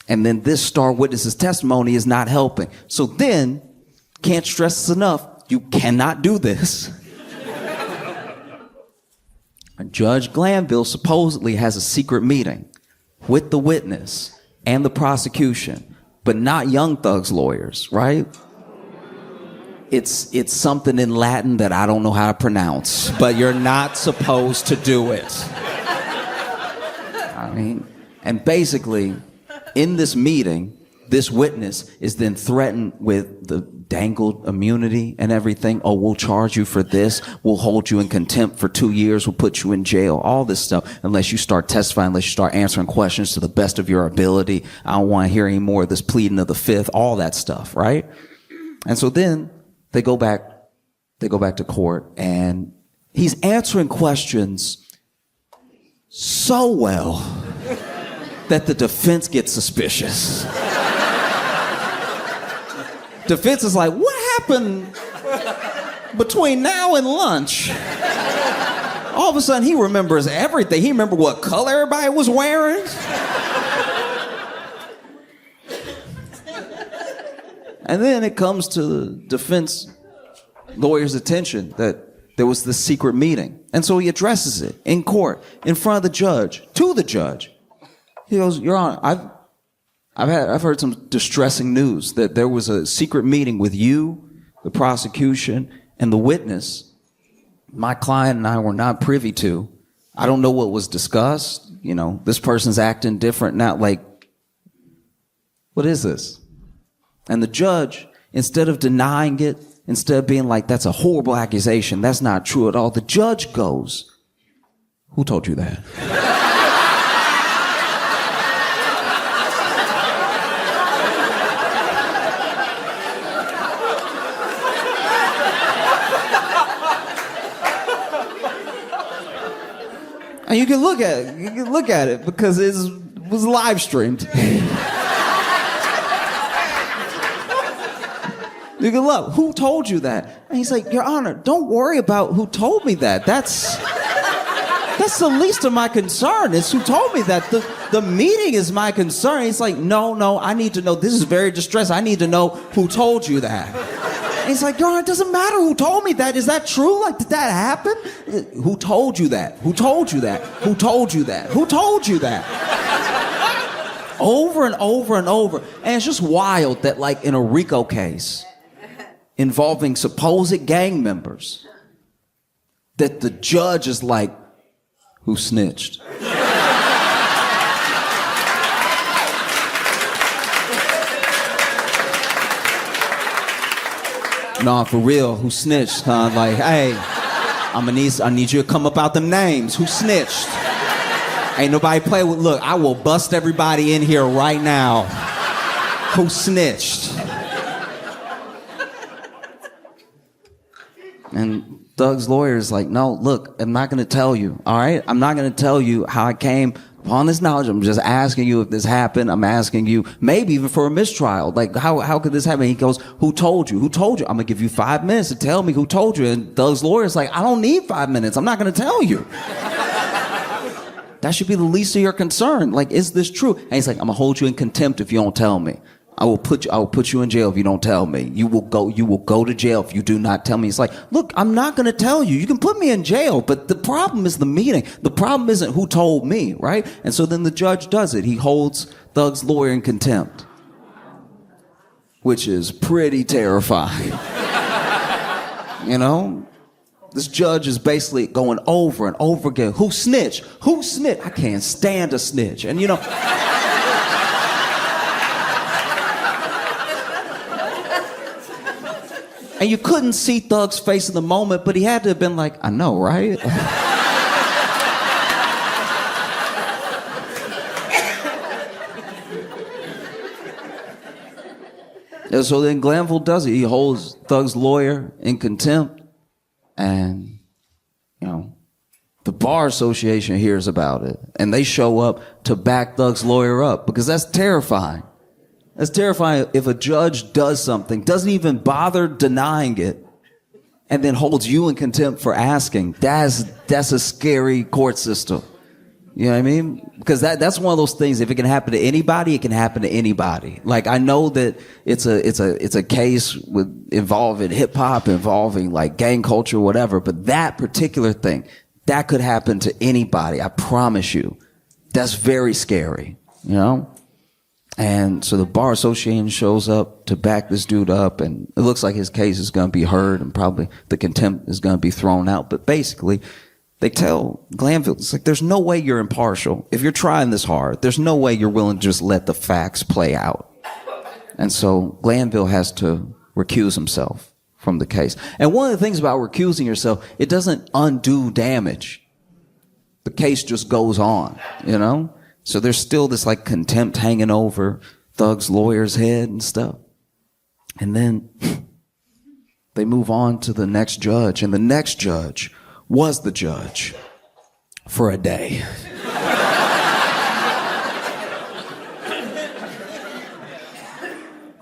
And then this star witness's testimony is not helping. So then, can't stress this enough, you cannot do this. Judge Glanville supposedly has a secret meeting with the witness and the prosecution, but not Young Thug's lawyers, right? It's something in Latin that I don't know how to pronounce, but you're not supposed to do it. I mean, and basically, in this meeting, this witness is then threatened with the dangled immunity and everything. Oh, we'll charge you for this. We'll hold you in contempt for 2 years. We'll put you in jail. All this stuff, unless you start testifying, unless you start answering questions to the best of your ability. I don't want to hear any more of this pleading of the fifth, all that stuff, right? And so then they go back to court, and he's answering questions so well that the defense gets suspicious. Defense is like, what happened between now and lunch? All of a sudden, he remembers everything. He remembered what color everybody was wearing. And then it comes to the defense lawyer's attention that there was this secret meeting. And so he addresses it in court, in front of the judge, to the judge. He goes, Your Honor, I've heard some distressing news that there was a secret meeting with you, the prosecution, and the witness. My client and I were not privy to. I don't know what was discussed. You know, this person's acting different now. Like, what is this? And the judge, instead of denying it, instead of being like, that's a horrible accusation, that's not true at all, the judge goes, who told you that? And you can look at it because it was live streamed. You can look, who told you that? And he's like, Your Honor, don't worry about who told me that. That's the least of my concern. It's who told me that. The meeting is my concern. He's like, no, I need to know. This is very distressing. I need to know who told you that. And he's like, Your Honor, it doesn't matter who told me that. Is that true? Like, did that happen? Who told you that? Who told you that? Who told you that? Who told you that? Over and over and over. And it's just wild that, like, in a RICO case involving supposed gang members, that the judge is like, who snitched? No, for real, who snitched? Huh? Like, hey, I need you to come up out them names. Who snitched? Ain't nobody play with. Look, I will bust everybody in here right now. Who snitched? And Doug's lawyer is like, no, look, I'm not going to tell you, all right? I'm not going to tell you how I came upon this knowledge. I'm just asking you if this happened. I'm asking you maybe even for a mistrial. Like, how could this happen? He goes, who told you? Who told you? I'm going to give you 5 minutes to tell me who told you. And Doug's lawyer is like, I don't need 5 minutes. I'm not going to tell you. That should be the least of your concern. Like, is this true? And he's like, I'm going to hold you in contempt if you don't tell me. I will put you in jail if you don't tell me. You will go to jail if you do not tell me. It's like, look, I'm not going to tell you. You can put me in jail, but the problem is the meeting. The problem isn't who told me, right? And so then the judge does it. He holds Thug's lawyer in contempt, which is pretty terrifying. You know? This judge is basically going over and over again. Who snitched? Who snitched? I can't stand a snitch. And you know... And you couldn't see Thug's face in the moment, but he had to have been like, I know, right? And so then Glanville does it. He holds Thug's lawyer in contempt. And, you know, the Bar Association hears about it. And they show up to back Thug's lawyer up because that's terrifying. That's terrifying if a judge does something, doesn't even bother denying it, and then holds you in contempt for asking. That's a scary court system. You know what I mean? Because that's one of those things. If it can happen to anybody, it can happen to anybody. Like, I know that it's a case involving hip hop, involving like gang culture, whatever. But that particular thing, that could happen to anybody. I promise you. That's very scary, you know? And so the bar association shows up to back this dude up, and it looks like his case is going to be heard, and probably the contempt is going to be thrown out. But basically, they tell Glanville, it's like, there's no way you're impartial. If you're trying this hard, there's no way you're willing to just let the facts play out. And so Glanville has to recuse himself from the case. And one of the things about recusing yourself, it doesn't undo damage. The case just goes on, you know? So there's still this like contempt hanging over Thug's lawyer's head and stuff. And then they move on to the next judge, and the next judge was the judge for a day.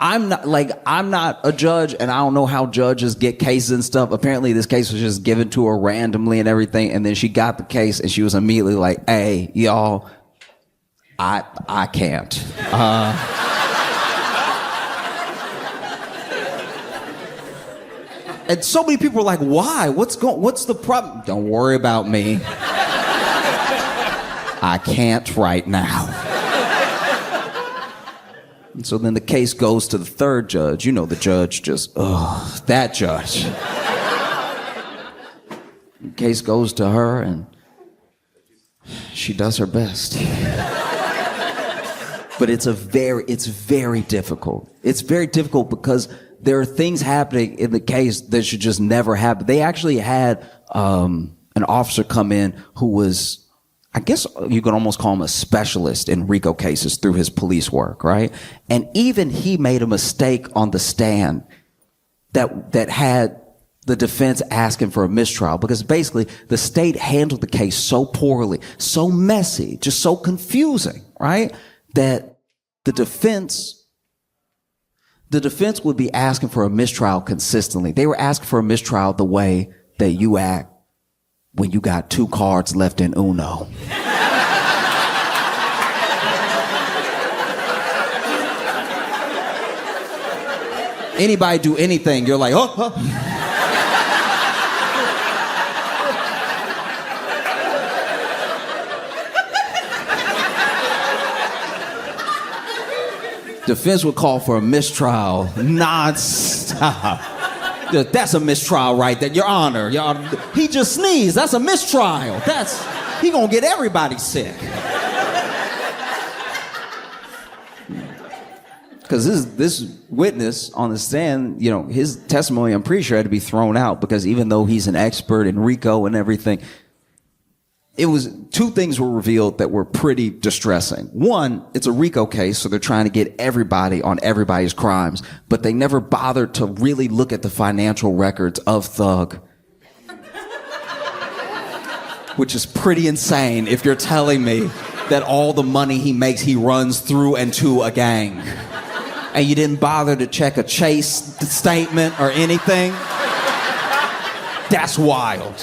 I'm not a judge, and I don't know how judges get cases and stuff. Apparently this case was just given to her randomly and everything, and then she got the case and she was immediately like, hey, y'all, I can't. And so many people were like, why? What's the problem? Don't worry about me. I can't right now. And so then the case goes to the third judge. You know, the judge just, that judge. The case goes to her, and she does her best. But it's very difficult. It's very difficult because there are things happening in the case that should just never happen. They actually had an officer come in who was, I guess you could almost call him a specialist in RICO cases through his police work, right? And even he made a mistake on the stand that had the defense asking for a mistrial, because basically the state handled the case so poorly, so messy, just so confusing, right? That the defense would be asking for a mistrial consistently. They were asking for a mistrial the way that you act when you got 2 cards left in Uno. Anybody do anything, you're like, oh. Defense would call for a mistrial nonstop. That's a mistrial right there, Your Honor. He just sneezed. That's a mistrial. He gonna get everybody sick. Because this witness on the stand, you know, his testimony, I'm pretty sure, had to be thrown out, because even though he's an expert in RICO and everything, it was 2 things were revealed that were pretty distressing. One, it's a RICO case, so they're trying to get everybody on everybody's crimes, but they never bothered to really look at the financial records of Thug. Which is pretty insane if you're telling me that all the money he makes, he runs through and to a gang. And you didn't bother to check a Chase statement or anything? That's wild.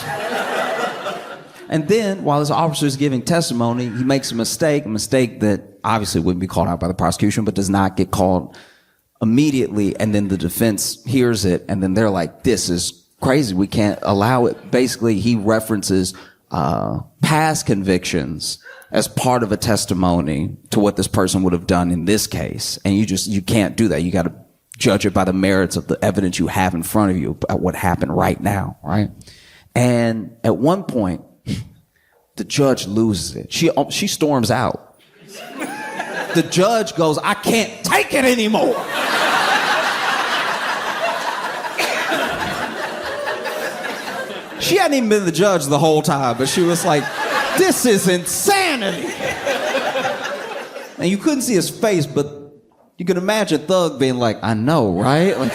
And then, while this officer is giving testimony, he makes a mistake that obviously wouldn't be called out by the prosecution, but does not get called immediately. And then the defense hears it, and then they're like, this is crazy. We can't allow it. Basically, he references past convictions as part of a testimony to what this person would have done in this case. And you can't do that. You got to judge it by the merits of the evidence you have in front of you about what happened right now, right? And at one point, the judge loses it. She storms out. The judge goes, I can't take it anymore. She hadn't even been the judge the whole time, but she was like, this is insanity. And you couldn't see his face, but you could imagine Thug being like, I know, right? Like,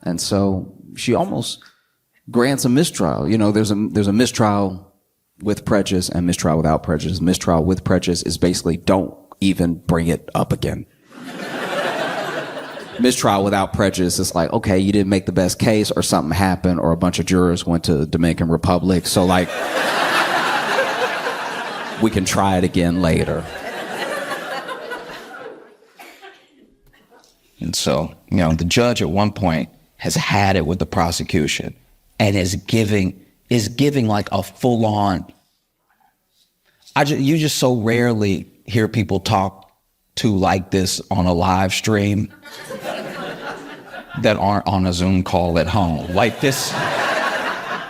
and so she almost grants a mistrial. You know, there's a mistrial with prejudice and mistrial without prejudice. Mistrial with prejudice is basically don't even bring it up again. mistrial without prejudice, it's like, okay, you didn't make the best case, or something happened, or a bunch of jurors went to the Dominican Republic. So like, we can try it again later. And so, the judge at one point has had it with the prosecution and is giving like a full-on. You just so rarely hear people talk to like this on a live stream that aren't on a Zoom call at home. Like this,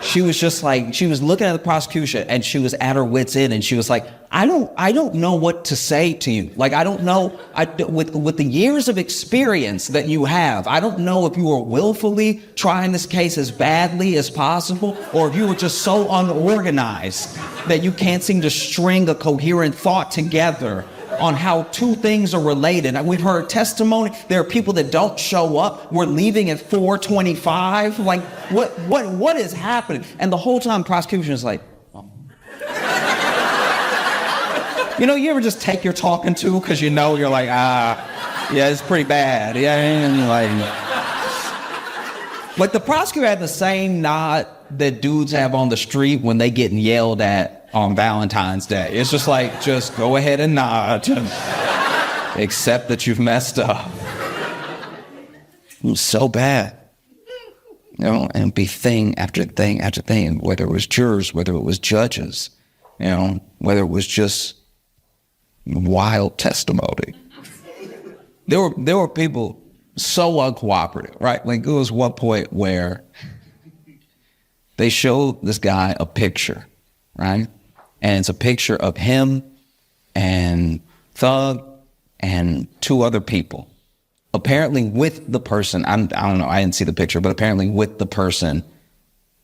she was just like, she was looking at the prosecution and she was at her wit's end, and she was like, I don't know what to say to you. Like, I don't know, with the years of experience that you have, I don't know if you were willfully trying this case as badly as possible, or if you were just so unorganized that you can't seem to string a coherent thought together on how two things are related. And we've heard testimony. There are people that don't show up. We're leaving at 4:25. Like, what is happening? And the whole time, prosecution is like, oh. You ever just take your talking to because you're like, yeah, it's pretty bad. Yeah, and you're like the prosecutor had the same nod that dudes have on the street when they getting yelled at on Valentine's Day. It's just like, just go ahead and nod. Accept that you've messed up. It was so bad. And it'd be thing after thing after thing, whether it was jurors, whether it was judges, whether it was just wild testimony. There were people so uncooperative, right? Like, there was one point where they showed this guy a picture, right? And it's a picture of him and Thug and two other people, apparently with the person, I don't know, I didn't see the picture, but apparently with the person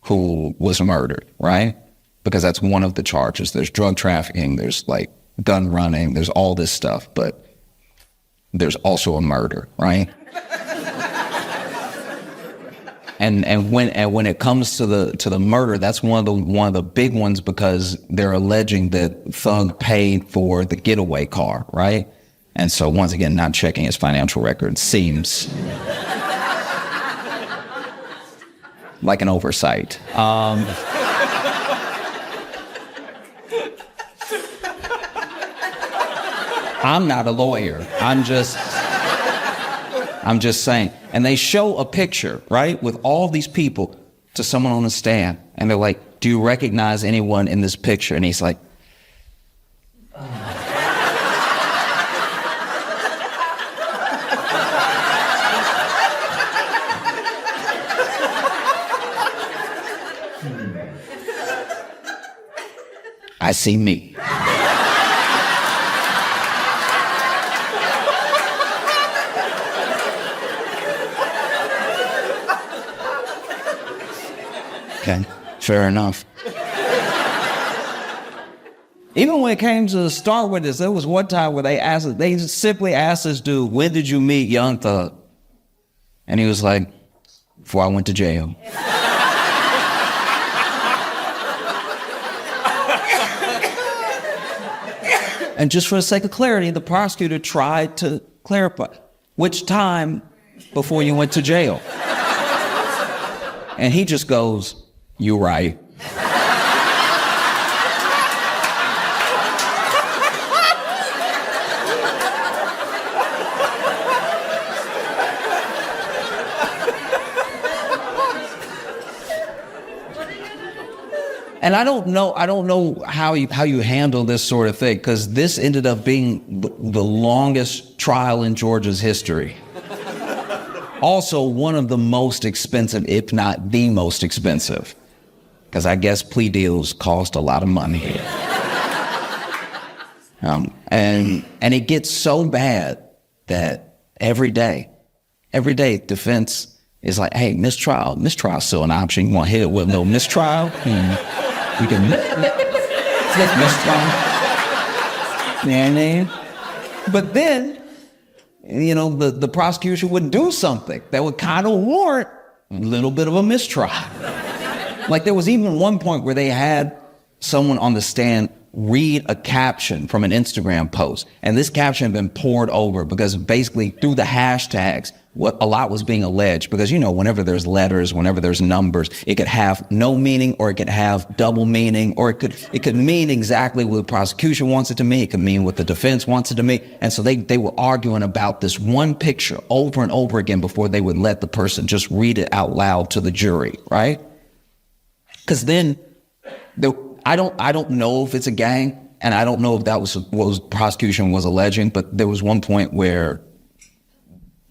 who was murdered, right? Because that's one of the charges. There's drug trafficking, there's like gun running, there's all this stuff, but there's also a murder, right? And when it comes to the murder, that's one of the big ones, because they're alleging that Thug paid for the getaway car, right? And so once again, not checking his financial record seems like an oversight. I'm not a lawyer. I'm just saying. And they show a picture, right, with all these people to someone on the stand. And they're like, do you recognize anyone in this picture? And he's like, I see me. Okay, fair enough. Even when it came to start with this, there was one time where they simply asked this dude, when did you meet Young Thug? And he was like, before I went to jail. And just for the sake of clarity, the prosecutor tried to clarify, which time before you went to jail? And he just goes, you're right. And I don't know how you handle this sort of thing, because this ended up being the longest trial in Georgia's history. Also one of the most expensive, if not the most expensive, because I guess plea deals cost a lot of money. And it gets so bad that every day defense is like, hey, mistrial's still an option. You want to hit it with no mistrial? We can flip mistrial. But then, the prosecution would do something that would kind of warrant a little bit of a mistrial. Like, there was even one point where they had someone on the stand read a caption from an Instagram post. And this caption had been poured over because basically through the hashtags, what a lot was being alleged, because, you know, whenever there's letters, whenever there's numbers, it could have no meaning, or it could have double meaning, or it could mean exactly what the prosecution wants it to mean. It could mean what the defense wants it to mean. And so they were arguing about this one picture over and over again before they would let the person just read it out loud to the jury, right? Because then I don't know if it's a gang, and I don't know if that was what the prosecution was alleging, but there was one point where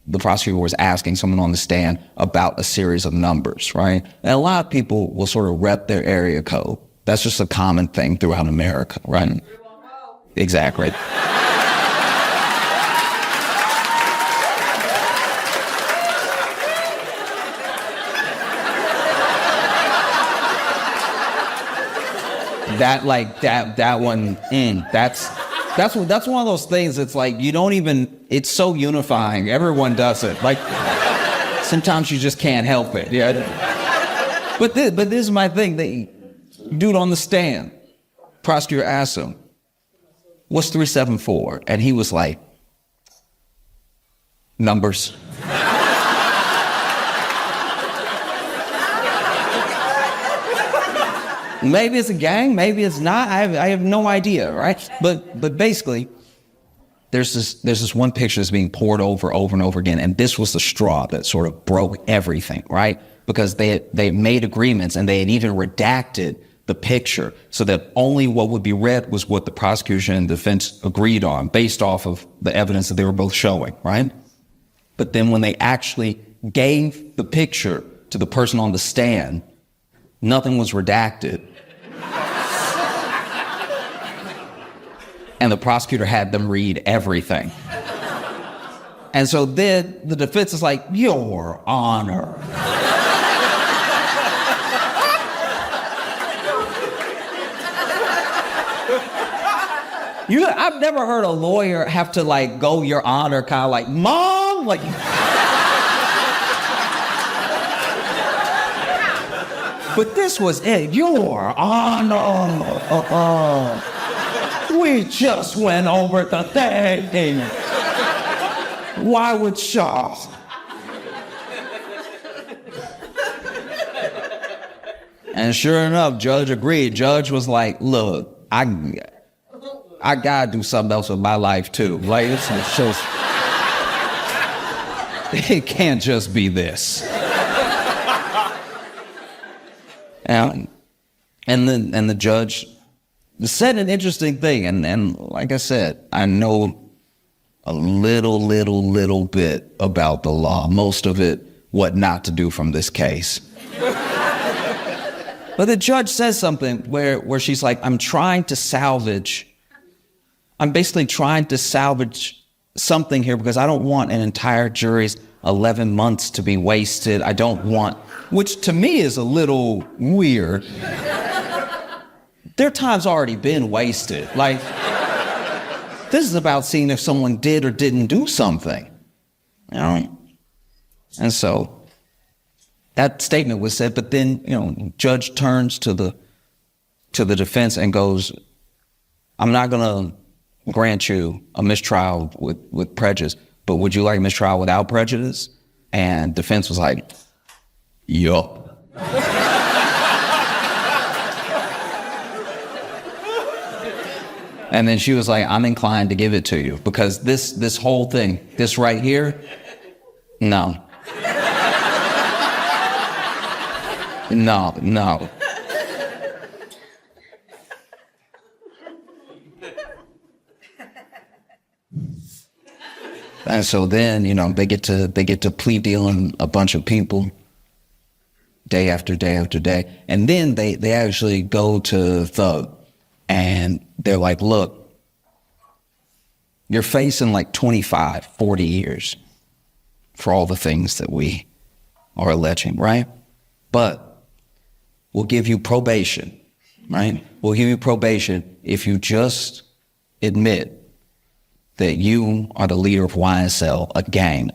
the prosecutor was asking someone on the stand about a series of numbers, right? And a lot of people will sort of rep their area code. That's just a common thing throughout America, right? Exactly. That one, that's one of those things. It's like, you don't even, it's so unifying. Everyone does it. Like, sometimes you just can't help it. Yeah. But this is my thing. The dude on the stand, prosecutor asked him, "What's 374?" And he was like, "Numbers." Maybe it's a gang, maybe it's not. I have no idea, right? But basically, there's this one picture that's being poured over and over again, and this was the straw that sort of broke everything, right? Because they made agreements, and they had even redacted the picture so that only what would be read was what the prosecution and defense agreed on, based off of the evidence that they were both showing, right? But then when they actually gave the picture to the person on the stand, nothing was redacted. And the prosecutor had them read everything. And so then the defense is like, "Your Honor." I've never heard a lawyer have to like go "Your Honor," kind of like, "Mom," like. But this was it. "Your Honor. We just went over the thing. Why would Shaw?" And sure enough, judge agreed. Judge was like, "Look, I gotta do something else with my life too. Like, it's just, it can't just be this." And the judge said an interesting thing, and like I said, I know a little bit about the law, most of it, what not to do from this case. But the judge says something where she's like, I'm basically trying to salvage something here, because I don't want an entire jury's 11 months to be wasted. I don't want, which to me is a little weird. Their time's already been wasted. Like, this is about seeing if someone did or didn't do something, you know? And so that statement was said, but then, you know, judge turns to the defense and goes, "I'm not gonna grant you a mistrial with prejudice, but would you like a mistrial without prejudice?" And defense was like, "Yup." And then she was like, "I'm inclined to give it to you, because this whole thing, this right here, no. No. And so then, you know, they get to plea dealing a bunch of people day after day after day. And then they actually go to Thug, and they're like, "Look, you're facing like 25, 40 years for all the things that we are alleging, right? But we'll give you probation, right? We'll give you probation if you just admit that you are the leader of YSL, a gang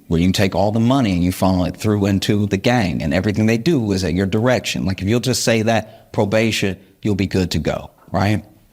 where you take all the money and you funnel it through into the gang, and everything they do is at your direction. Like, if you'll just say that, probation, you'll be good to go," right?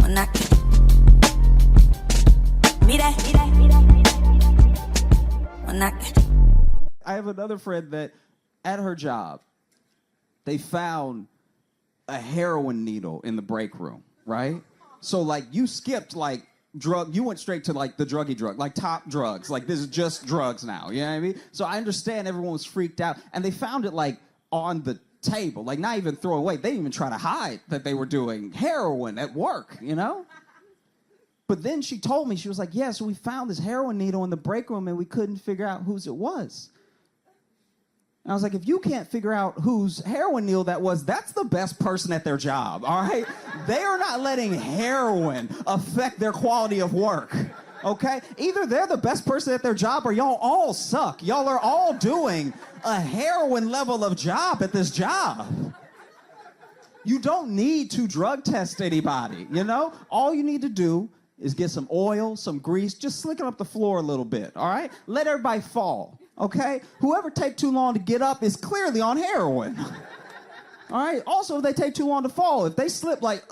when I can. I have another friend that at her job, they found a heroin needle in the break room, right? So like you skipped like you went straight to like the druggy drug, like top drugs. Like this is just drugs now, you know what I mean? So I understand everyone was freaked out and they found it like on the table, like not even throw away. They didn't even try to hide that they were doing heroin at work, you know? But then she told me, she was like, yeah, so we found this heroin needle in the break room and we couldn't figure out whose it was. And I was like, if you can't figure out whose heroin needle that was, that's the best person at their job, all right? They are not letting heroin affect their quality of work, okay? Either they're the best person at their job or y'all all suck. Y'all are all doing a heroin level of job at this job. You don't need to drug test anybody, you know? All you need to do is get some oil, some grease, just slick it up the floor a little bit, all right? Let everybody fall, okay? Whoever take too long to get up is clearly on heroin. All right? Also, if they take too long to fall, if they slip like,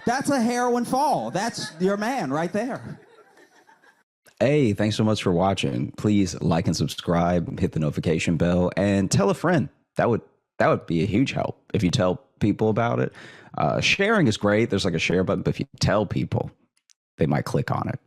that's a heroin fall. That's your man right there. Hey, thanks so much for watching. Please like and subscribe, hit the notification bell, and tell a friend. That would be a huge help if you tell people about it. Sharing is great. There's like a share button, but if you tell people, they might click on it.